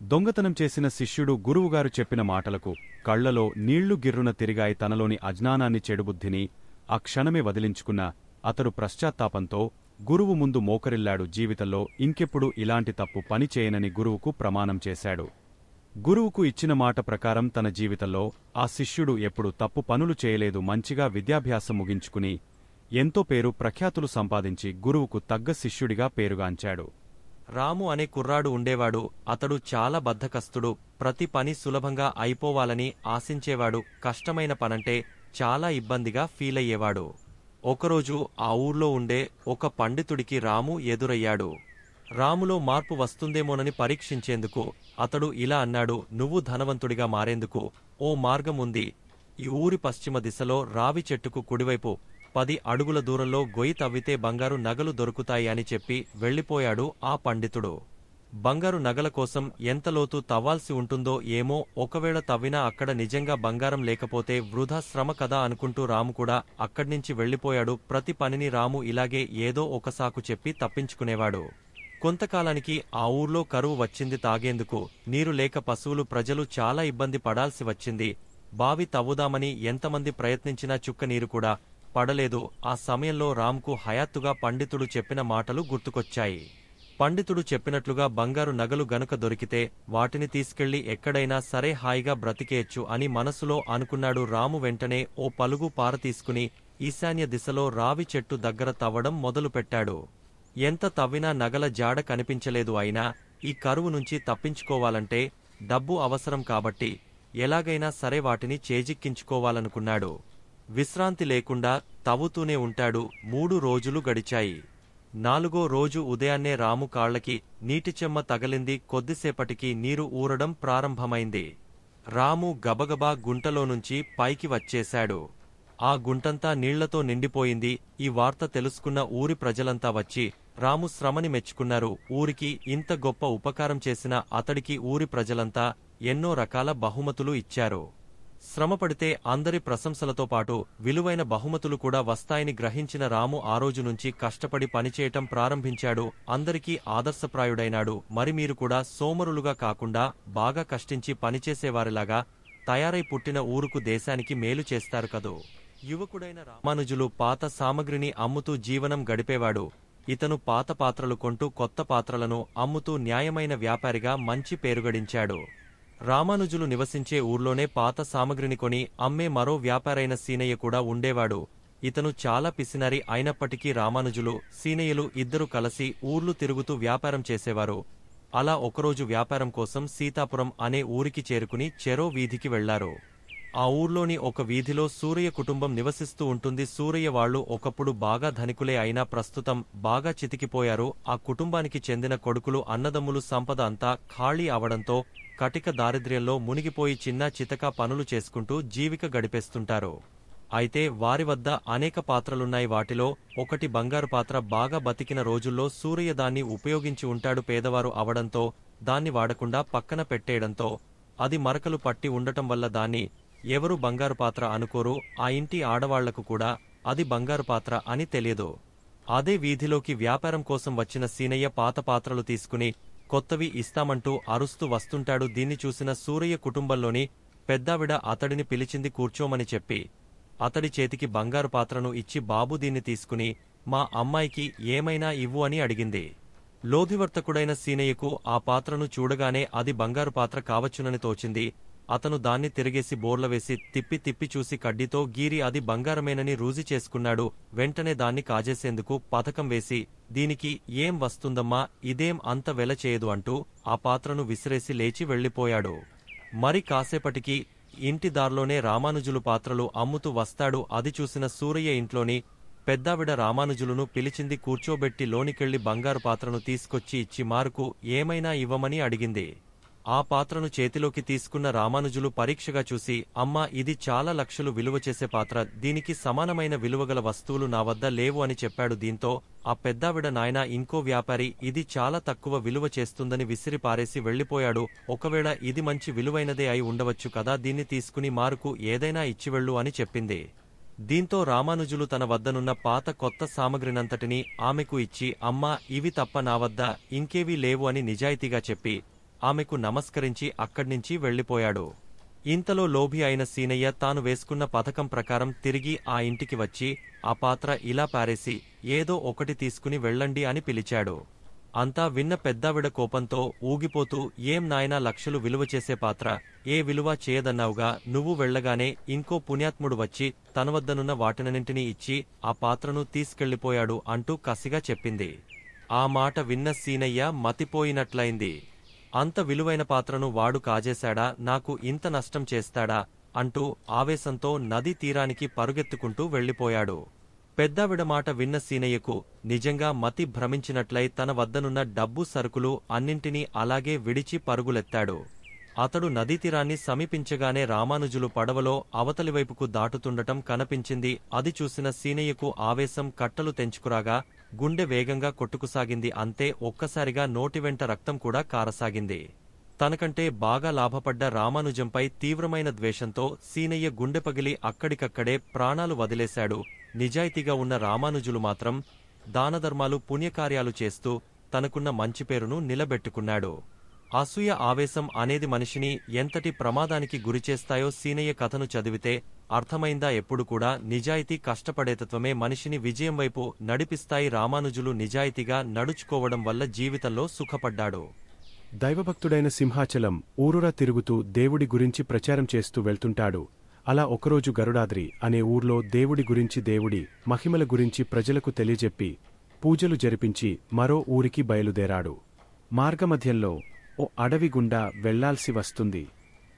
దొంగతనం చేసిన శిష్యుడు గురువుగారు చెప్పిన మాటలకు కళ్లలో నీళ్లు గిర్రున తిరిగాయి. తనలోని అజ్ఞానాన్ని, చెడుబుద్ధిని ఆ క్షణమే వదిలించుకున్న అతడు పశ్చాత్తాపంతో గురువు ముందు మోకరిల్లాడు. జీవితంలో ఇంకెప్పుడు ఇలాంటి తప్పు పని చేయనని గురువుకు ప్రమాణం చేశాడు. గురువుకు ఇచ్చిన మాట ప్రకారం తన జీవితంలో ఆ శిష్యుడు ఎప్పుడు తప్పు పనులు చేయలేదు. మంచిగా విద్యాభ్యాసం ముగించుకుని ఎంతో పేరు ప్రఖ్యాతులు సంపాదించి గురువుకు తగ్గ శిష్యుడిగా పేరుగాంచాడు. రాము అనే కుర్రాడు ఉండేవాడు. అతడు చాలా బద్ధకస్తుడు. ప్రతి పని సులభంగా అయిపోవాలని ఆశించేవాడు. కష్టమైన పనంటే చాలా ఇబ్బందిగా ఫీలయ్యేవాడు. ఒకరోజు ఆ ఊర్లో ఉండే ఒక పండితుడికి రాము ఎదురయ్యాడు. రాములో మార్పు వస్తుందేమోనని పరీక్షించేందుకు అతడు ఇలా అన్నాడు, నువ్వు ధనవంతుడిగా మారేందుకు ఓ మార్గం ఉంది. ఈ ఊరి పశ్చిమ దిశలో రావి చెట్టుకు కుడివైపు 10 అడుగుల దూరంలో గొయ్యి తవ్వితే బంగారు నగలు దొరుకుతాయి అని చెప్పి వెళ్లిపోయాడు ఆ పండితుడు. బంగారు నగల కోసం ఎంత లోతు తవ్వాల్సి ఉంటుందో ఏమో, ఒకవేళ తవ్వినా అక్కడ నిజంగా బంగారం లేకపోతే వృధా శ్రమ కదా అనుకుంటూ రాము కూడా అక్కడ్నించి వెళ్లిపోయాడు. ప్రతి పనిని రాము ఇలాగే ఏదో ఒక సాకు చెప్పి తప్పించుకునేవాడు. కొంతకాలానికి ఆ ఊర్లో కరువు వచ్చింది. తాగేందుకు నీరు లేక పశువులు, ప్రజలు చాలా ఇబ్బంది పడాల్సి వచ్చింది. బావి తవ్వుదామని ఎంతమంది ప్రయత్నించినా చుక్క నీరు కూడా పడలేదు. ఆ సమయంలో రామ్కు హయాత్తుగా పండితుడు చెప్పిన మాటలు గుర్తుకొచ్చాయి. పండితుడు చెప్పినట్లుగా బంగారు నగలు గనుక దొరికితే వాటిని తీసుకెళ్లి ఎక్కడైనా సరే హాయిగా బ్రతికేయచ్చు అని మనసులో అనుకున్నాడు. రాము వెంటనే ఓ పలుగు పార తీసుకుని ఈశాన్య దిశలో రావి చెట్టు దగ్గర తవ్వడం మొదలుపెట్టాడు. ఎంత తవ్వినా నగల జాడ కనిపించలేదు. అయినా ఈ కరువు నుంచి తప్పించుకోవాలంటే డబ్బు అవసరం కాబట్టి ఎలాగైనా సరే వాటిని చేజిక్కించుకోవాలనుకున్నాడు. విశ్రాంతి లేకుండా తవ్వుతూనే ఉంటాడు. 3 రోజులు గడిచాయి. 4వ రోజు ఉదయాన్నే రాము కాళ్లకి నీటిచెమ్మ తగలింది. కొద్దిసేపటికి నీరు ఊరడం ప్రారంభమైంది. రాము గబగబా గుంటలో నుంచి పైకి వచ్చేశాడు. ఆ గుంటంతా నీళ్లతో నిండిపోయింది. ఈ వార్త తెలుసుకున్న ఊరి ప్రజలంతా వచ్చి రాము శ్రమని మెచ్చుకున్నారు. ఊరికి ఇంత గొప్ప ఉపకారం చేసిన అతడికి ఊరి ప్రజలంతా ఎన్నో రకాల బహుమతులు ఇచ్చారు. శ్రమపడితే అందరి ప్రశంసలతో పాటు విలువైన బహుమతులు కూడా వస్తాయని గ్రహించిన రాము ఆ రోజు నుంచి కష్టపడి పనిచేయటం ప్రారంభించాడు. అందరికీ ఆదర్శప్రాయుడైనాడు. మరి మీరు కూడా సోమరులుగా కాకుండా బాగా కష్టించి పనిచేసేవారిలాగా తయారై పుట్టిన ఊరుకు, దేశానికి మేలు చేస్తారు కదూ. యువకుడైన రామానుజులు పాత సామగ్రిని అమ్ముతూ జీవనం గడిపేవాడు. ఇతను పాత పాత్రలు కొంటూ కొత్త పాత్రలను అమ్ముతూ న్యాయమైన వ్యాపారిగా మంచి పేరుగడించాడు. రామానుజులు నివసించే ఊర్లోనే పాత సామగ్రిని కొని అమ్మే మరో వ్యాపారైన సీనయ్య కూడా ఉండేవాడు. ఇతను చాలా పిసినారి అయినప్పటికీ రామానుజులు, సీనయ్యలు ఇద్దరు కలిసి ఊర్లు తిరుగుతూ వ్యాపారం చేసేవారు. అలా ఒకరోజు వ్యాపారం కోసం సీతాపురం అనే ఊరికి చేరుకుని చెరో వీధికి వెళ్లారు. ఆ ఊర్లోని ఒక వీధిలో సూరయ్య కుటుంబం నివసిస్తూ ఉంటుంది. సూరయ్య వాళ్లు ఒకప్పుడు బాగా ధనికులే అయినా ప్రస్తుతం బాగా చితికిపోయారు. ఆ కుటుంబానికి చెందిన కొడుకులు, అన్నదమ్ములు సంపద అంతా ఖాళీ అవడంతో కటిక దారిద్ర్యంలో మునిగిపోయి చిన్న చితక పనులు చేసుకుంటూ జీవిక గడిపేస్తుంటారు. అయితే వారి వద్ద అనేక పాత్రలున్నాయి. వాటిలో ఒకటి బంగారు పాత్ర. బాగా బతికిన రోజుల్లో సూరయ్య దాన్ని ఉపయోగించి ఉంటాడు. పేదవారు అవడంతో దాన్ని వాడకుండా పక్కన పెట్టేయడంతో అది మరకలు పట్టి ఉండటం వల్ల దాన్ని ఎవరు బంగారు పాత్ర అనుకోరు. ఆ ఇంటి ఆడవాళ్లకు కూడా అది బంగారు పాత్ర అని తెలియదు. అదే వీధిలోకి వ్యాపారం కోసం వచ్చిన సీనయ్య పాత పాత్రలు తీసుకుని కొత్తవి ఇస్తామంటూ అరుస్తూ వస్తుంటాడు. దీన్ని చూసిన సూరయ్య కుటుంబంలోని పెద్దావిడ అతడిని పిలిచింది కూర్చోమని చెప్పి అతడి చేతికి బంగారు పాత్రను ఇచ్చి, బాబు దీన్ని తీసుకుని మా అమ్మాయికి ఏమైనా ఇవ్వు అని అడిగింది. లోధివర్తకుడైన సీనయ్యకు ఆ పాత్రను చూడగానే అది బంగారు పాత్ర కావచ్చునని తోచింది. అతను దాన్ని తిరిగేసి బోర్లవేసి తిప్పి తిప్పి చూసి కడ్డీతో గీరి అది బంగారమేనని రూజి చేసుకున్నాడు. వెంటనే దాన్ని కాజేసేందుకు పథకం వేసి, దీనికి ఏం వస్తుందమ్మా, ఇదేం అంత వెల చేయదు అంటూ ఆ పాత్రను విసిరేసి లేచి వెళ్లిపోయాడు. మరి కాసేపటికి ఇంటి దారిలోనే రామానుజులు పాత్రలు అమ్ముతూ వస్తాడు. అది చూసిన సూరయ్య ఇంట్లోని పెద్దావిడ రామానుజులును పిలిచింది. కూర్చోబెట్టి లోనికెళ్లి బంగారు పాత్రను తీసుకొచ్చి ఇచ్చి మారుకు ఏమైనా ఇవ్వమని అడిగింది. ఆ పాత్రను చేతిలోకి తీసుకున్న రామానుజులు పరీక్షగా చూసి, అమ్మా, ఇది చాలా లక్షలు విలువ చేసే పాత్ర, దీనికి సమానమైన విలువగల వస్తువులు నా వద్ద లేవు అని చెప్పాడు. దీంతో ఆ పెద్దావిడ, నాయనా, ఇంకో వ్యాపారి ఇది చాలా తక్కువ విలువ చేస్తుందని విసిరి పారేసి వెళ్లిపోయాడు. ఒకవేళ ఇది మంచి విలువైనదే అయి ఉండవచ్చు కదా, దీన్ని తీసుకుని మారుకు ఏదైనా ఇచ్చివెళ్ళు అని చెప్పింది. దీంతో రామానుజులు తన వద్దనున్న పాత కొత్త సామగ్రినంతటినీ ఆమెకు ఇచ్చి, అమ్మా, ఇవి తప్ప నా వద్ద ఇంకేవీ లేవు అని నిజాయితీగా చెప్పి ఆమెకు నమస్కరించి అక్కడ్నించి వెళ్లిపోయాడు. ఇంతలో లోభి అయిన సీనయ్య తాను వేసుకున్న పథకం ప్రకారం తిరిగి ఆ ఇంటికి వచ్చి ఆ పాత్ర ఇలా పారేసి, ఏదో ఒకటి తీసుకుని వెళ్ళండి అని పిలిచాడు. అంతా విన్న పెద్దావిడ కోపంతో ఊగిపోతూ, ఏం నాయనా, లక్షలు విలువ చేసే పాత్ర ఏ విలువ చేయదన్నావుగా, నువ్వు వెళ్లగానే ఇంకో పుణ్యాత్ముడు వచ్చి తన వద్దనున్న వాటినన్నింటినీ ఇచ్చి ఆ పాత్రను తీసుకెళ్లిపోయాడు అంటూ కసిగా చెప్పింది. ఆ మాట విన్న సీనయ్య మతిపోయినట్లయింది. అంత విలువైన పాత్రను వాడు కాజేశాడా, నాకు ఇంత నష్టం చేస్తాడా అంటూ ఆవేశంతో నదీ తీరానికి పరుగెత్తుకుంటూ వెళ్లిపోయాడు. పెద్దావిడ మాట విన్న సీనయ్యకు నిజంగా మతి భ్రమించినట్లై తన వద్దనున్న డబ్బు సరుకులు అన్నింటినీ అలాగే విడిచి పరుగులెత్తాడు. అతడు నదీతీరాన్ని సమీపించగానే రామానుజులు పడవలో అవతలివైపుకు దాటుతుండటం కనిపించింది. అది చూసిన సీనయ్యకు ఆవేశం కట్టలు తెంచుకురాగా గుండె వేగంగా కొట్టుకుసాగింది. అంతే, ఒక్కసారిగా నోటివెంట రక్తం కూడా కారసాగింది. తనకంటే బాగా లాభపడ్డ రామానుజంపై తీవ్రమైన ద్వేషంతో సీనయ్య గుండె పగిలి అక్కడికక్కడే ప్రాణాలు వదిలేశాడు. నిజాయితీగా ఉన్న రామానుజులు మాత్రం దానధర్మాలు, పుణ్యకార్యాలు చేస్తూ తనకున్న మంచి పేరును నిలబెట్టుకున్నాడు. అసూయ, ఆవేశం అనేది మనిషిని ఎంతటి ప్రమాదానికి గురిచేస్తాయో సీనయ్య కథను చదివితే అర్థమైందా? ఎప్పుడు కూడా నిజాయితీ, కష్టపడేతత్వమే మనిషిని విజయం వైపు నడిపిస్తాయి. రామానుజులు నిజాయితీగా నడుచుకోవడం వల్ల జీవితంలో సుఖపడ్డాడు. దైవభక్తుడైన సింహాచలం ఊరూరా తిరుగుతూ దేవుడి గురించి ప్రచారం చేస్తూ వెళ్తుంటాడు. అలా ఒకరోజు గరుడాద్రి అనే ఊర్లో దేవుడి గురించి, దేవుడి మహిమల గురించి ప్రజలకు తెలియజెప్పి పూజలు జరిపించి మరో ఊరికి బయలుదేరాడు. మార్గమధ్యంలో ఓ అడవి గుండా వెళ్లాల్సి వస్తుంది.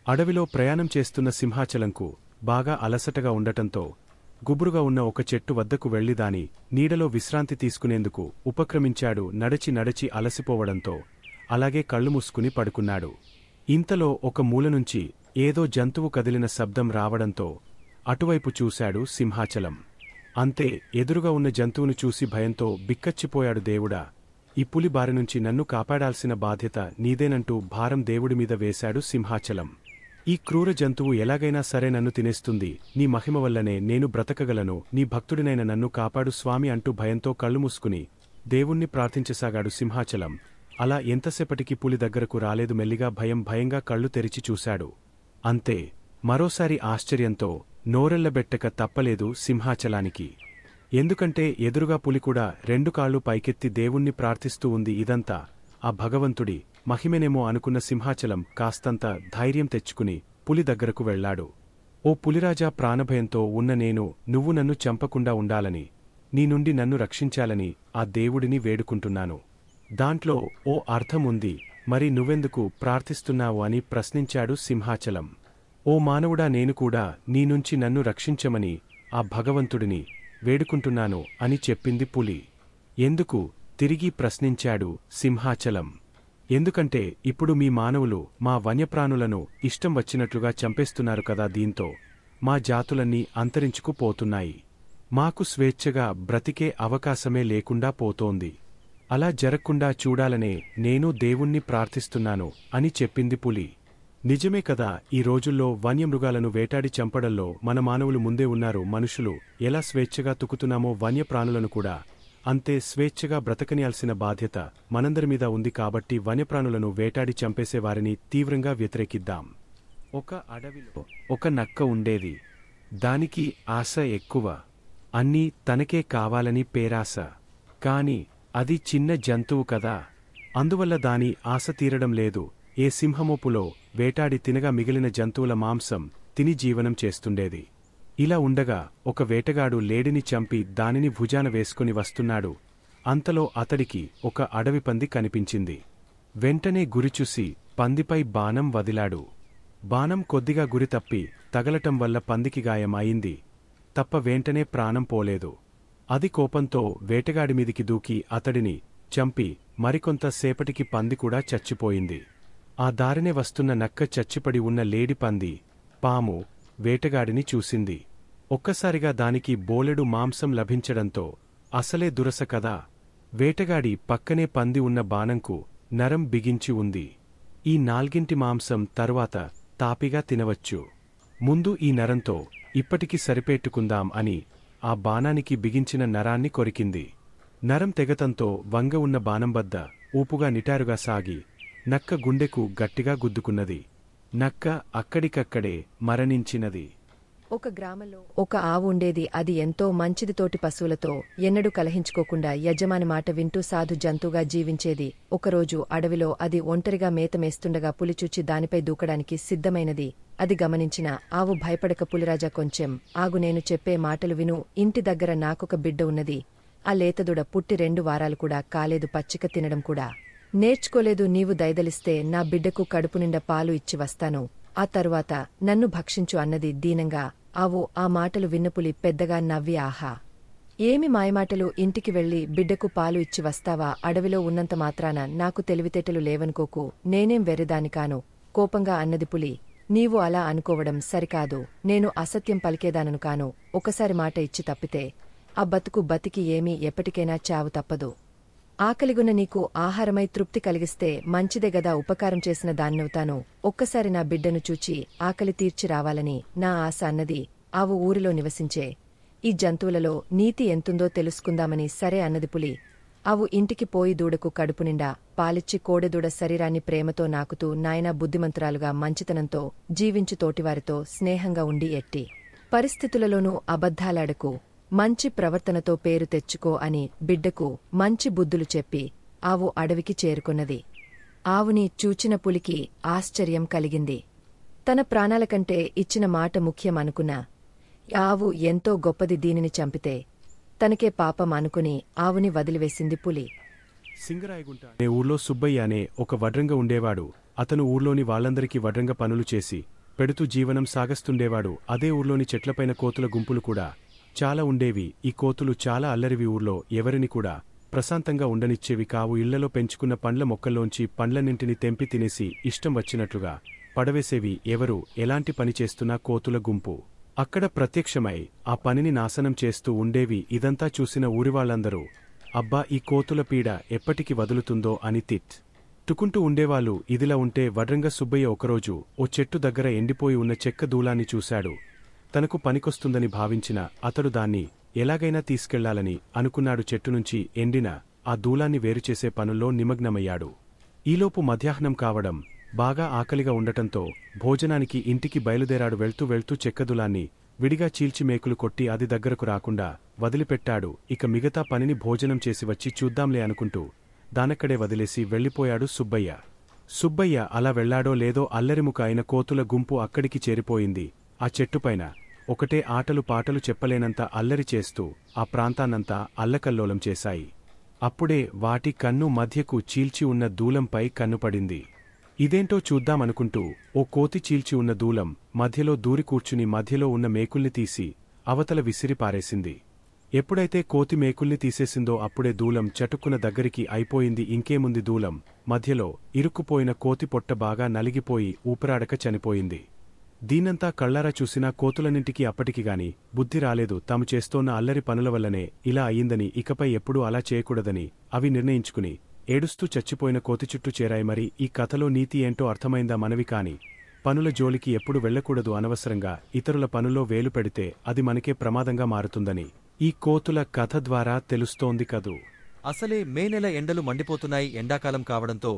అడవిలో ప్రయాణం చేస్తున్న సింహాచలంకు బాగా అలసటగా ఉండటంతో గుబురుగా ఉన్న ఒక చెట్టు వద్దకు వెళ్లి దాని నీడలో విశ్రాంతి తీసుకునేందుకు ఉపక్రమించాడు. నడచి నడచి అలసిపోవడంతో అలాగే కళ్ళు మూసుకుని పడుకున్నాడు. ఇంతలో ఒక మూలనుంచి ఏదో జంతువు కదిలిన శబ్దం రావడంతో అటువైపు చూశాడు సింహాచలం. అంతే, ఎదురుగా ఉన్న జంతువును చూసి భయంతో బిక్కచ్చిపోయాడు. దేవుడా, ఈ పులి బారినుంచి నన్ను కాపాడాల్సిన బాధ్యత నీదేనంటూ భారం దేవుడిమీద వేశాడు సింహాచలం. ఈ క్రూర జంతువు ఎలాగైనా సరే నన్ను తినేస్తుంది, నీ మహిమ వల్లనే నేను బ్రతకగలను, నీ భక్తుడినైన నన్ను కాపాడు స్వామి అంటూ భయంతో కళ్ళు మూసుకుని దేవుణ్ణి ప్రార్థించసాగాడు సింహాచలం. అలా ఎంతసేపటికి పులి దగ్గరకు రాలేదు. మెల్లిగా భయంగా కళ్ళు తెరిచి చూశాడు. అంతే, మరోసారి ఆశ్చర్యంతో నోరెళ్లబెట్టక తప్పలేదు సింహాచలానికి. ఎందుకంటే ఎదురుగా పులి కూడా 2 కాళ్లు పైకెత్తి దేవుణ్ణి ప్రార్థిస్తూ ఉంది. ఇదంతా ఆ భగవంతుడి మహిమేనేమో అనుకున్న సింహాచలం కాస్తంత ధైర్యం తెచ్చుకుని పులి దగ్గరకు వెళ్లాడు. ఓ పులిరాజా, ప్రాణభయంతో ఉన్న నేను నువ్వు నన్ను చంపకుండా ఉండాలని, నీ నుండి నన్ను రక్షించాలని ఆ దేవుడిని వేడుకుంటున్నాను. దాంట్లో ఓ అర్థముంది, మరి నువ్వెందుకు ప్రార్థిస్తున్నావు అని ప్రశ్నించాడు సింహాచలం. ఓ మానవుడా, నేను కూడా నీ నుంచి నన్ను రక్షించమని ఆ భగవంతుడిని వేడుకుంటున్నాను అని చెప్పింది పులి. ఎందుకు? తిరిగి ప్రశ్నించాడు సింహాచలం. ఎందుకంటే ఇప్పుడు మీ మానవులు మా వన్యప్రాణులను ఇష్టం వచ్చినట్లుగా చంపేస్తున్నారు కదా, దీంతో మా జాతులన్నీ అంతరించుకుపోతున్నాయి. మాకు స్వేచ్ఛగా బ్రతికే అవకాశమే లేకుండా పోతోంది. అలా జరగకుండా చూడాలనే నేను దేవుణ్ణి ప్రార్థిస్తున్నాను అని చెప్పింది పులి. నిజమే కదా. ఈ రోజుల్లో వన్యమృగాలను వేటాడి చంపడంలో మన మానవులు ముందే ఉన్నారు. మనుషులు ఎలా స్వేచ్ఛగా తుకుతున్నామో వన్యప్రాణులను కూడా అంతే స్వేచ్ఛగా బ్రతకనియాల్సిన బాధ్యత మనందరి మీద ఉంది. కాబట్టి వన్యప్రాణులను వేటాడి చంపేసే వారిని తీవ్రంగా వ్యతిరేకిద్దాం. ఒక అడవిలో ఒక నక్క ఉండేది. దానికి ఆశ ఎక్కువ. అన్నీ తనకే కావాలని పేరాశ. కాని అది చిన్న జంతువు కదా. అందువల్ల దాని ఆశ తీరడం లేదు. ఏ సింహమోపులో వేటాడి తినగా మిగిలిన జంతువుల మాంసం తిని జీవనం చేస్తుండేది. ఇలా ఉండగా ఒక వేటగాడు లేడిని చంపి దానిని భుజాన వేసుకుని వస్తున్నాడు. అంతలో అతడికి ఒక అడవి పంది కనిపించింది. వెంటనే గురిచూసి పందిపై బాణం వదిలాడు. బాణం కొద్దిగా గురి తప్పి తగలటం వల్ల పందికి గాయం అయింది తప్ప వెంటనే ప్రాణం పోలేదు. అది కోపంతో వేటగాడిమీదికి దూకి అతడిని చంపి మరికొంత సేపటికి పంది కూడా చచ్చిపోయింది. ఆ దారినే వస్తున్న నక్క చచ్చిపడి ఉన్న లేడి పంది, పాము వేటగాడిని చూసింది. ఒక్కసారిగా దానికి బోలెడు మాంసం లభించడంతో అసలే దురస కదా. వేటగాడి పక్కనే పంది ఉన్న బాణంకు నరం బిగించి ఉంది. ఈ నాల్గింటి మాంసం తరువాత తాపిగా తినవచ్చు. ముందు ఈ నరంతో ఇప్పటికి సరిపెట్టుకుందాం అని ఆ బాణానికి బిగించిన నరాన్ని కొరికింది. నరం తెగతంతో వంగ ఉన్న బాణం వద్ద ఊపుగా నిటారుగా సాగి నక్క గుండెకు గట్టిగా గుద్దుకున్నది. నక్క అక్కడికక్కడే మరణించినది. ఒక గ్రామంలో ఒక ఆవు ఉండేది. అది ఎంతో మంచిది. తోటి పశువులతో ఎన్నడూ కలహించుకోకుండా యజమాని మాట వింటూ సాధు జంతువుగా జీవించేది. ఒకరోజు అడవిలో అది ఒంటరిగా మేత మేస్తుండగా పులి చూచి దానిపై దూకడానికి సిద్ధమైనది. అది గమనించిన ఆవు భయపడక పులిరాజా, కొంచెం ఆగు, నేను చెప్పే మాటలు విను. ఇంటి దగ్గర నాకొక బిడ్డ ఉన్నది. ఆ లేతదుడ పుట్టి 2 వారాలు కూడా కాలేదు. పచ్చిక తినడం కూడా నేర్చుకోలేదు. నీవు దయదలిస్తే నా బిడ్డకు కడుపు నిండా పాలు ఇచ్చి వస్తాను. ఆ తరువాత నన్ను భక్షించు అన్నది దీనంగా. ఆవు ఆ మాటలు విన్నపులి పెద్దగా నవ్వి, ఆహా, ఏమి మాయమాటలు! ఇంటికి వెళ్లి బిడ్డకు పాలు ఇచ్చి వస్తావా? అడవిలో ఉన్నంత మాత్రాన నాకు తెలివితేటలు లేవనుకోకు. నేనేం వెర్రిదానికాను. కోపంగా అన్నది పులి. నీవు అలా అనుకోవడం సరికాదు. నేను అసత్యం పలికేదానను కాను. ఒకసారి మాట ఇచ్చి తప్పితే ఆ బతికి ఏమీ ఎప్పటికైనా చావు తప్పదు. ఆకలిగున్న నీకు ఆహారమై తృప్తి కలిగిస్తే మంచిదే గదా. ఉపకారం చేసిన దాన్నవుతాను. ఒక్కసారి నా బిడ్డను చూచి ఆకలి తీర్చి రావాలని నా ఆశ అన్నది. ఆవు ఊరిలో నివసించే ఈ జంతువులలో నీతి ఎంతుందో తెలుసుకుందామని సరే అన్నది పులి. ఆవు ఇంటికి పోయి దూడకు కడుపు నిండా పాలిచ్చి కోడెదూడ శరీరాన్ని ప్రేమతో నాకుతూ, నాయనా బుద్ధిమంతురాలుగా మంచితనంతో జీవించు, తోటివారితో స్నేహంగా ఉండి ఎట్టి పరిస్థితులలోనూ అబద్ధాలాడకు, మంచి ప్రవర్తనతో పేరు తెచ్చుకో అని బిడ్డకు మంచి బుద్ధులు చెప్పి ఆవు అడవికి చేరుకున్నది. ఆవుని చూచిన పులికి ఆశ్చర్యం కలిగింది. తన ప్రాణాల కంటే ఇచ్చిన మాట ముఖ్యం అనుకున్నా. ఆవు ఎంతో గొప్పది. దీనిని చంపితే తనకే పాపం అనుకుని ఆవుని వదిలివేసింది పులి. సింగరాయగుంట అనే ఊర్లో సుబ్బయ్య అనే ఒక వడ్రంగ ఉండేవాడు. అతను ఊర్లోని వాళ్లందరికీ వడ్రంగ పనులు చేసి పెడుతూ జీవనం సాగస్తుండేవాడు. అదే ఊర్లోని చెట్లపైన కోతుల గుంపులు కూడా చాలా ఉండేవి. ఈ కోతులు చాలా అల్లరివి. ఊర్లో ఎవరిని కూడా ప్రశాంతంగా ఉండనిచ్చేవి కావు. ఇళ్లలో పెంచుకున్న పండ్ల మొక్కల్లోంచి పండ్లన్నింటినీ తెంపి తినేసి ఇష్టం వచ్చినట్లుగా పడవేసేవి. ఎవరు ఎలాంటి పని చేస్తున్నా కోతుల గుంపు అక్కడ ప్రత్యక్షమై ఆ పనిని నాశనం చేస్తూ ఉండేవి. ఇదంతా చూసిన ఊరివాళ్లందరూ అబ్బా, ఈ కోతుల పీడ ఎప్పటికి వదులుతుందో అని టుకుంటూ ఉండేవాళ్ళు. ఇదిలా ఉంటే వడ్రంగ సుబ్బయ్య ఒకరోజు ఓ చెట్టు దగ్గర ఎండిపోయి ఉన్న చెక్క దూలాన్ని చూశాడు. తనకు పనికొస్తుందని భావించిన అతడు దాన్ని ఎలాగైనా తీసుకెళ్లాలని అనుకున్నాడు. చెట్టునుంచి ఎండిన ఆ దూలాన్ని వేరుచేసే పనుల్లో నిమగ్నమయ్యాడు. ఈలోపు మధ్యాహ్నం కావడం, బాగా ఆకలిగా ఉండటంతో భోజనానికి ఇంటికి బయలుదేరాడు. వెళ్తూ చెక్కదులాన్ని విడిగా చీల్చి మేకులు కొట్టి అది దగ్గరకు రాకుండా వదిలిపెట్టాడు. ఇక మిగతా పనిని భోజనం చేసి వచ్చి చూద్దాంలే అనుకుంటూ దానక్కడే వదిలేసి వెళ్లిపోయాడు సుబ్బయ్య. సుబ్బయ్య అలా వెళ్లాడో లేదో అల్లరిముక అయిన కోతుల గుంపు అక్కడికి చేరిపోయింది. ఆ చెట్టుపైన ఒకటే ఆటలు పాటలు చెప్పలేనంత అల్లరి చేస్తూ ఆ ప్రాంతాన్నంతా అల్లకల్లోలం చేశాయి. అప్పుడే వాటి కన్ను మధ్యకు చీల్చి ఉన్న దూలంపై కన్నుపడింది. ఇదేంటో చూద్దామనుకుంటూ ఓ కోతి చీల్చి ఉన్న దూలం మధ్యలో దూరి కూర్చుని మధ్యలో ఉన్న మేకుల్ని తీసి అవతల విసిరి పారేసింది. ఎప్పుడైతే కోతి మేకుల్ని తీసేసిందో అప్పుడే దూలం చటుక్కున దగ్గరికి అయిపోయింది. ఇంకేముంది, దూలం మధ్యలో ఇరుక్కుపోయిన కోతి పొట్ట బాగా నలిగిపోయి ఊపిరాడక చనిపోయింది. దీనంతా కళ్లారా చూసినా కోతులన్నింటికీ అప్పటికిగాని బుద్ధి రాలేదు. తాము చేస్తోన్న అల్లరి పనుల వల్లనే ఇలా అయ్యిందని, ఇకపై ఎప్పుడూ అలా చేయకూడదని అవి నిర్ణయించుకుని ఏడుస్తూ చచ్చిపోయిన కోతి చుట్టూ చేరాయి. మరి ఈ కథలో నీతి ఏంటో అర్థమైందా మనవి? కాని పనుల జోలికి ఎప్పుడు వెళ్ళకూడదు, అనవసరంగా ఇతరుల పనుల్లో వేలు పెడితే అది మనకే ప్రమాదంగా మారుతుందని ఈ కోతుల కథ ద్వారా తెలుస్తోంది కదూ. అసలే మే నెల ఎండలు మండిపోతున్నాయి. ఎండాకాలం కావడంతో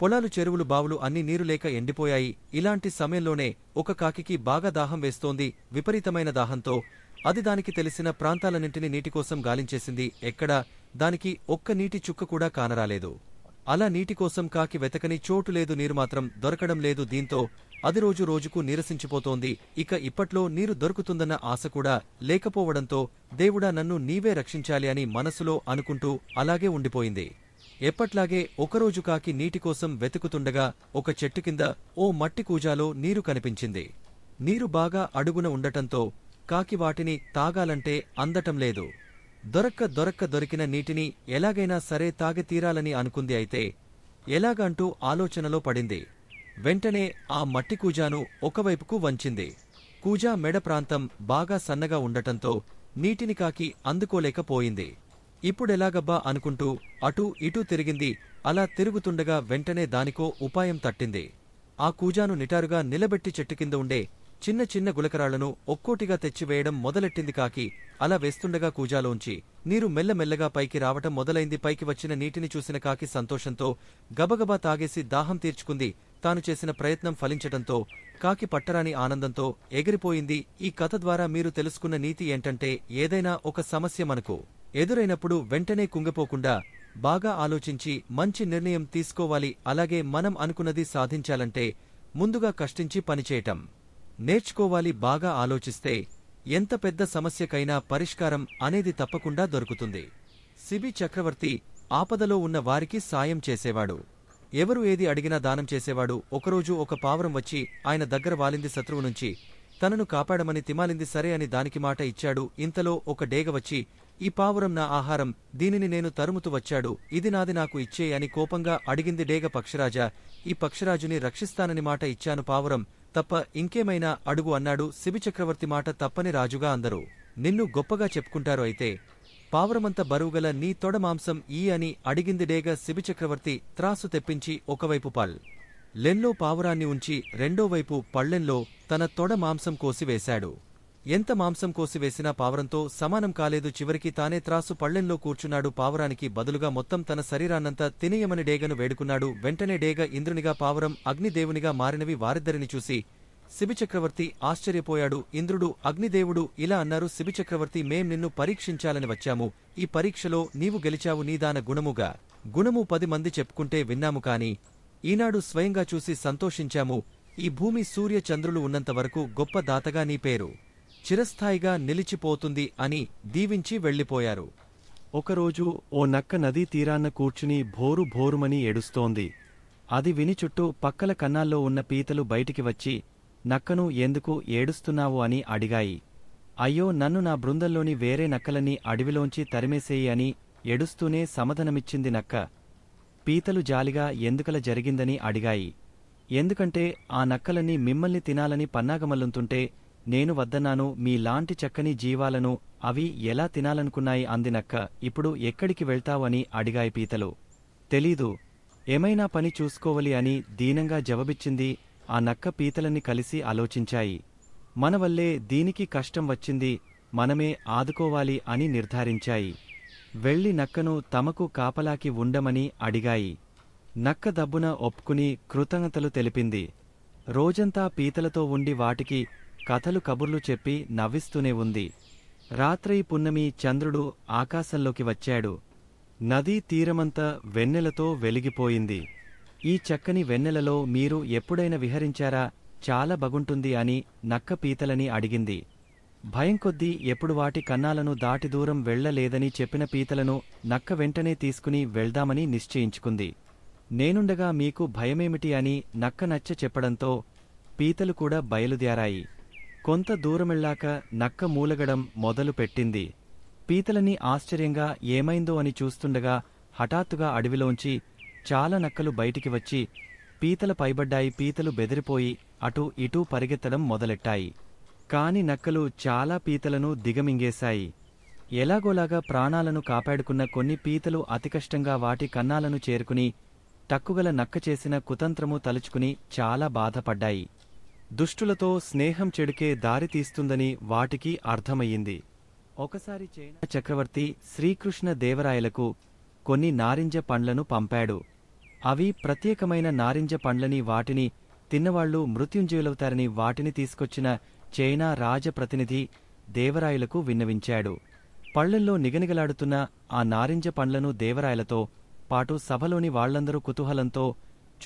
పొలాలు, చెరువులు, బావులు అన్నీ నీరు లేక ఎండిపోయాయి. ఇలాంటి సమయంలోనే ఒక కాకికి బాగా దాహం వేస్తోంది. విపరీతమైన దాహంతో అది దానికి తెలిసిన ప్రాంతాలన్నింటినీ నీటికోసం గాలించేసింది. ఎక్కడా దానికి ఒక్క నీటి చుక్క కూడా కానరాలేదు. అలా నీటికోసం కాకి వెతకని చోటు లేదు, నీరు మాత్రం దొరకడం లేదు. దీంతో అది రోజు రోజుకు నీరసించిపోతోంది. ఇక ఇప్పట్లో నీరు దొరుకుతుందన్న ఆశ కూడా లేకపోవడంతో దేవుడా నన్ను నీవే రక్షించాలి అని మనసులో అనుకుంటూ అలాగే ఉండిపోయింది. ఎప్పట్లాగే ఒకరోజు కాకి నీటికోసం వెతుకుతుండగా ఒక చెట్టు కింద ఓ మట్టి కూజాలో నీరు కనిపించింది. నీరు బాగా అడుగున ఉండటంతో కాకి వాటిని తాగాలంటే అందటం లేదు. దొరికిన నీటిని ఎలాగైనా సరే తాగి తీరాలని అనుకుంది. అయితే ఎలాగంటూ ఆలోచనలో పడింది. వెంటనే ఆ మట్టి కూజాను ఒకవైపుకు వంచింది. కూజా మెడ ప్రాంతం బాగా సన్నగా ఉండటంతో నీటిని కాకి అందుకోలేకపోయింది. ఇప్పుడెలాగబ్బా అనుకుంటూ అటూ ఇటూ తిరిగింది. అలా తిరుగుతుండగా వెంటనే దానికో ఉపాయం తట్టింది. ఆ కూజాను నిటారుగా నిలబెట్టి చెట్టు కింద ఉండే చిన్న చిన్న గులకరాళ్లను ఒక్కోటిగా తెచ్చివేయడం మొదలెట్టింది కాకి. అలా వేస్తుండగా కూజాలోంచి నీరు మెల్లమెల్లగా పైకి రావటం మొదలైంది. పైకి వచ్చిన నీటిని చూసిన కాకి సంతోషంతో గబగబా తాగేసి దాహం తీర్చుకుంది. తాను చేసిన ప్రయత్నం ఫలించటంతో కాకి పట్టరాని ఆనందంతో ఎగిరిపోయింది. ఈ కథ ద్వారా మీరు తెలుసుకున్న నీతి ఏంటంటే, ఏదైనా ఒక సమస్య మనకు ఎదురైనప్పుడు వెంటనే కుంగిపోకుండా బాగా ఆలోచించి మంచి నిర్ణయం తీసుకోవాలి. అలాగే మనం అనుకున్నది సాధించాలంటే ముందుగా కష్టించి పనిచేయటం నేర్చుకోవాలి. బాగా ఆలోచిస్తే ఎంత పెద్ద సమస్యకైనా పరిష్కారం అనేది తప్పకుండా దొరుకుతుంది. సిబి చక్రవర్తి ఆపదలో ఉన్న వారికి సాయం చేసేవాడు. ఎవరు ఏది అడిగినా దానం చేసేవాడు. ఒకరోజు ఒక పావురం వచ్చి ఆయన దగ్గర వాలింది. శత్రువు నుంచి తనను కాపాడమని తిమాలింది. సరే అని దానికి మాట ఇచ్చాడు. ఇంతలో ఒక డేగ వచ్చి, ఈ పావురం నా ఆహారం, దీనిని నేను తరుముతూ వచ్చాడు, ఇది నాది, నాకు ఇచ్చే అని కోపంగా అడిగింది. డేగ, పక్షిరాజా, ఈ పక్షిరాజుని రక్షిస్తానని మాట ఇచ్చాను, పావురం తప్ప ఇంకేమైనా అడుగు అన్నాడు. సిబి చక్రవర్తి మాట తప్పని రాజుగా అందరూ నిన్ను గొప్పగా చెప్పుకుంటారు. అయితే పావురమంత బరువుగల నీ తొడ మాంసం ఈ అని అడిగింది డేగ. సిబి చక్రవర్తి త్రాసు తెప్పించి ఒకవైపు లెన్లో పావురాన్ని ఉంచి రెండోవైపు పళ్ళెంలో తన తొడ మాంసం కోసివేశాడు. ఎంత మాంసం కోసివేసినా పావురంతో సమానం కాలేదు. చివరికి తానే త్రాసు పళ్ళెంలో కూర్చున్నాడు. పావురానికి బదులుగా మొత్తం తన శరీరాన్నంతా తినేయమని డేగను వేడుకున్నాడు. వెంటనే డేగ ఇంద్రునిగా, పావురం అగ్నిదేవునిగా మారినవి. వారిద్దరిని చూసి సిబి చక్రవర్తి ఆశ్చర్యపోయాడు. ఇంద్రుడు, అగ్నిదేవుడు ఇలా అన్నారు. సిబి చక్రవర్తి, మేం నిన్ను పరీక్షించాలని వచ్చాము. ఈ పరీక్షలో నీవు గెలిచావు. నీదాన గుణము 10 మంది చెప్పుకుంటే విన్నాము, కాని ఈనాడు స్వయంగా చూసి సంతోషించాము. ఈ భూమి, సూర్య, చంద్రులు ఉన్నంతవరకు గొప్ప దాతగా నీ పేరు చిరస్థాయిగా నిలిచిపోతుంది అని దీవించి వెళ్లిపోయారు. ఒకరోజు ఓ నక్క నదీ తీరాన్న కూర్చుని భోరు భోరుమని ఏడుస్తోంది. అది విని చుట్టూ పక్కల కన్నాల్లో ఉన్న పీతలు బయటికి వచ్చి నక్కను ఎందుకు ఏడుస్తున్నావు అని అడిగాయి. అయ్యో, నన్ను నా బృందంలోని వేరే నక్కలన్నీ అడవిలోంచి తరిమేసేయి అని ఏడుస్తూనే సమాధానమిచ్చింది నక్క. పీతలు జాలిగా ఎందుకలా జరిగిందని అడిగాయి. ఎందుకంటే ఆ నక్కలన్నీ మిమ్మల్ని తినాలని పన్నాగమల్లుతుంటే నేను వద్దన్నాను. మీలాంటి చక్కని జీవాలను అవి ఎలా తినాలనుకున్నాయి అంది నక్క. ఇప్పుడు ఎక్కడికి వెళ్తావని అడిగాయి పీతలు. తెలీదు, ఏమైనా పని చూసుకోవాలి అని దీనంగా జవాబిచ్చింది. ఆ నక్క పీతలన్నీ కలిసి ఆలోచించాయి. మనవల్లే దీనికి కష్టం వచ్చింది, మనమే ఆదుకోవాలి అని నిర్ధారించాయి. వెళ్లి నక్కను తమకు కాపలాకి ఉండమని అడిగాయి. నక్క దబ్బున ఒప్పుకుని కృతజ్ఞతలు తెలిపింది. రోజంతా పీతలతో ఉండి వాటికి కథలు కబుర్లు చెప్పి నవ్విస్తూనే ఉంది. రాత్రి పున్నమి చంద్రుడు ఆకాశంలోకి వచ్చాడు. నదీ తీరమంతా వెన్నెలతో వెలిగిపోయింది. ఈ చక్కని వెన్నెలలో మీరు ఎప్పుడైనా విహరించారా? చాలా బాగుంటుంది అని నక్క పీతలని అడిగింది. భయం కొద్దీ ఎప్పుడు వాటి కన్నాలను దాటి దూరం వెళ్లలేదని చెప్పిన పీతలను నక్క వెంటనే తీసుకుని వెళ్దామని నిశ్చయించుకుంది. నేనుండగా మీకు భయమేమిటి అని నక్క నచ్చ చెప్పడంతో పీతలు కూడా బయలుదేరాయి. కొంత దూరమెళ్ళాక నక్క మూలగడం మొదలు పెట్టింది. పీతలని ఆశ్చర్యంగా ఏమైందో అని చూస్తుండగా హఠాత్తుగా అడవిలోంచి చాలా నక్కలు బయటికి వచ్చి పీతల పైబడ్డాయి. పీతలు బెదిరిపోయి అటూ ఇటూ పరిగెత్తడం మొదలెట్టాయి. కాని నక్కలు చాలా పీతలను దిగమింగేశాయి. ఎలాగోలాగా ప్రాణాలను కాపాడుకున్న కొన్ని పీతలు అతికష్టంగా వాటి కన్నాలను చేరుకుని టక్కుగల నక్క చేసిన కుతంత్రము తలుచుకుని చాలా బాధపడ్డాయి. దుష్టులతో స్నేహం చెడుకే దారితీస్తుందని వాటికి అర్థమయ్యింది. ఒకసారి చైనా చక్రవర్తి శ్రీకృష్ణ దేవరాయలకు కొన్ని నారింజ పండ్లను పంపాడు. అవి ప్రత్యేకమైన నారింజ పండ్లని, వాటిని తిన్నవాళ్లు మృత్యుంజయులవుతారని వాటిని తీసుకొచ్చిన చైనా రాజప్రతినిధి దేవరాయలకు విన్నవించాడు. పళ్లల్లో నిగనిగలాడుతున్న ఆ నారింజ పండ్లను దేవరాయలతో పాటు సభలోని వాళ్లందరూ కుతూహలంతో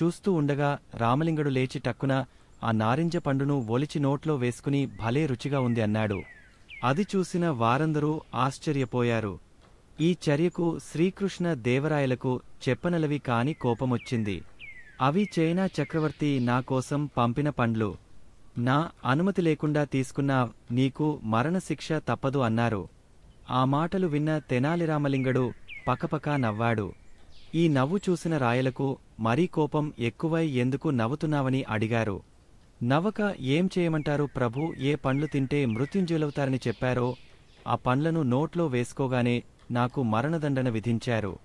చూస్తూ ఉండగా రామలింగడు లేచి టక్కున ఆ నారింజ పండును ఒలిచి నోట్లో వేసుకుని భలే రుచిగా ఉంది అన్నాడు. అది చూసిన వారందరూ ఆశ్చర్యపోయారు. ఈ చర్యకు శ్రీకృష్ణ దేవరాయలకు చెప్పనలవి కాని కోపమొచ్చింది. అవి చైనా చక్రవర్తి నా కోసం పంపిన పండ్లు. నా అనుమతి లేకుండా తీసుకున్నా నీకు మరణశిక్ష తప్పదు అన్నారు. ఆ మాటలు విన్న తెనాలి రామలింగడు పకపకా నవ్వాడు. ఈ నవ్వు చూసిన రాయలకు మరీ కోపం ఎక్కువై ఎందుకు నవ్వుతున్నావని అడిగారు. నవ్వక ఏం చేయమంటారు ప్రభూ, ఏ పండ్లు తింటే మృత్యుంజయులవుతారని చెప్పారో ఆ పండ్లను నోట్లో వేసుకోగానే నాకు మరణదండన విధించారు.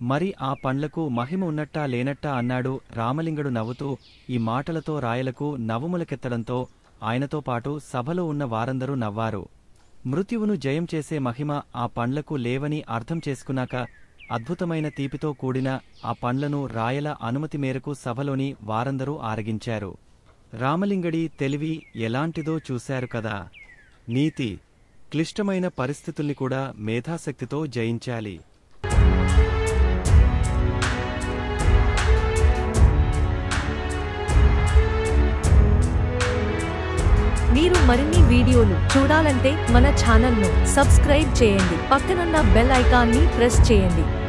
మరి ఆ పండ్లకు మహిమ ఉన్నట్టా లేనట్టా అన్నాడు. రామలింగడు నవ్వుతూ ఈ మాటలతో రాయలకు నవ్వుములకెత్తడంతో ఆయనతో పాటు సభలో ఉన్న వారందరూ నవ్వారు. మృత్యువును జయం చేసే మహిమ ఆ పండ్లకు లేవని అర్థం చేసుకున్నాక అద్భుతమైన తీపితో కూడిన ఆ పండ్లను రాయల అనుమతి మేరకు సభలోని వారందరూ ఆరగించారు. రామలింగడి తెలివి ఎలాంటిదో చూశారు కదా. నీతి క్లిష్టమైన పరిస్థితుల్ని కూడా మేధాశక్తితో జయించాలి. మీరు మరిన్ని వీడియోలు చూడాలంటే మన ఛానల్ను సబ్స్క్రైబ్ చేయండి. పక్కనున్న బెల్ ఐకాన్ని ప్రెస్ చేయండి.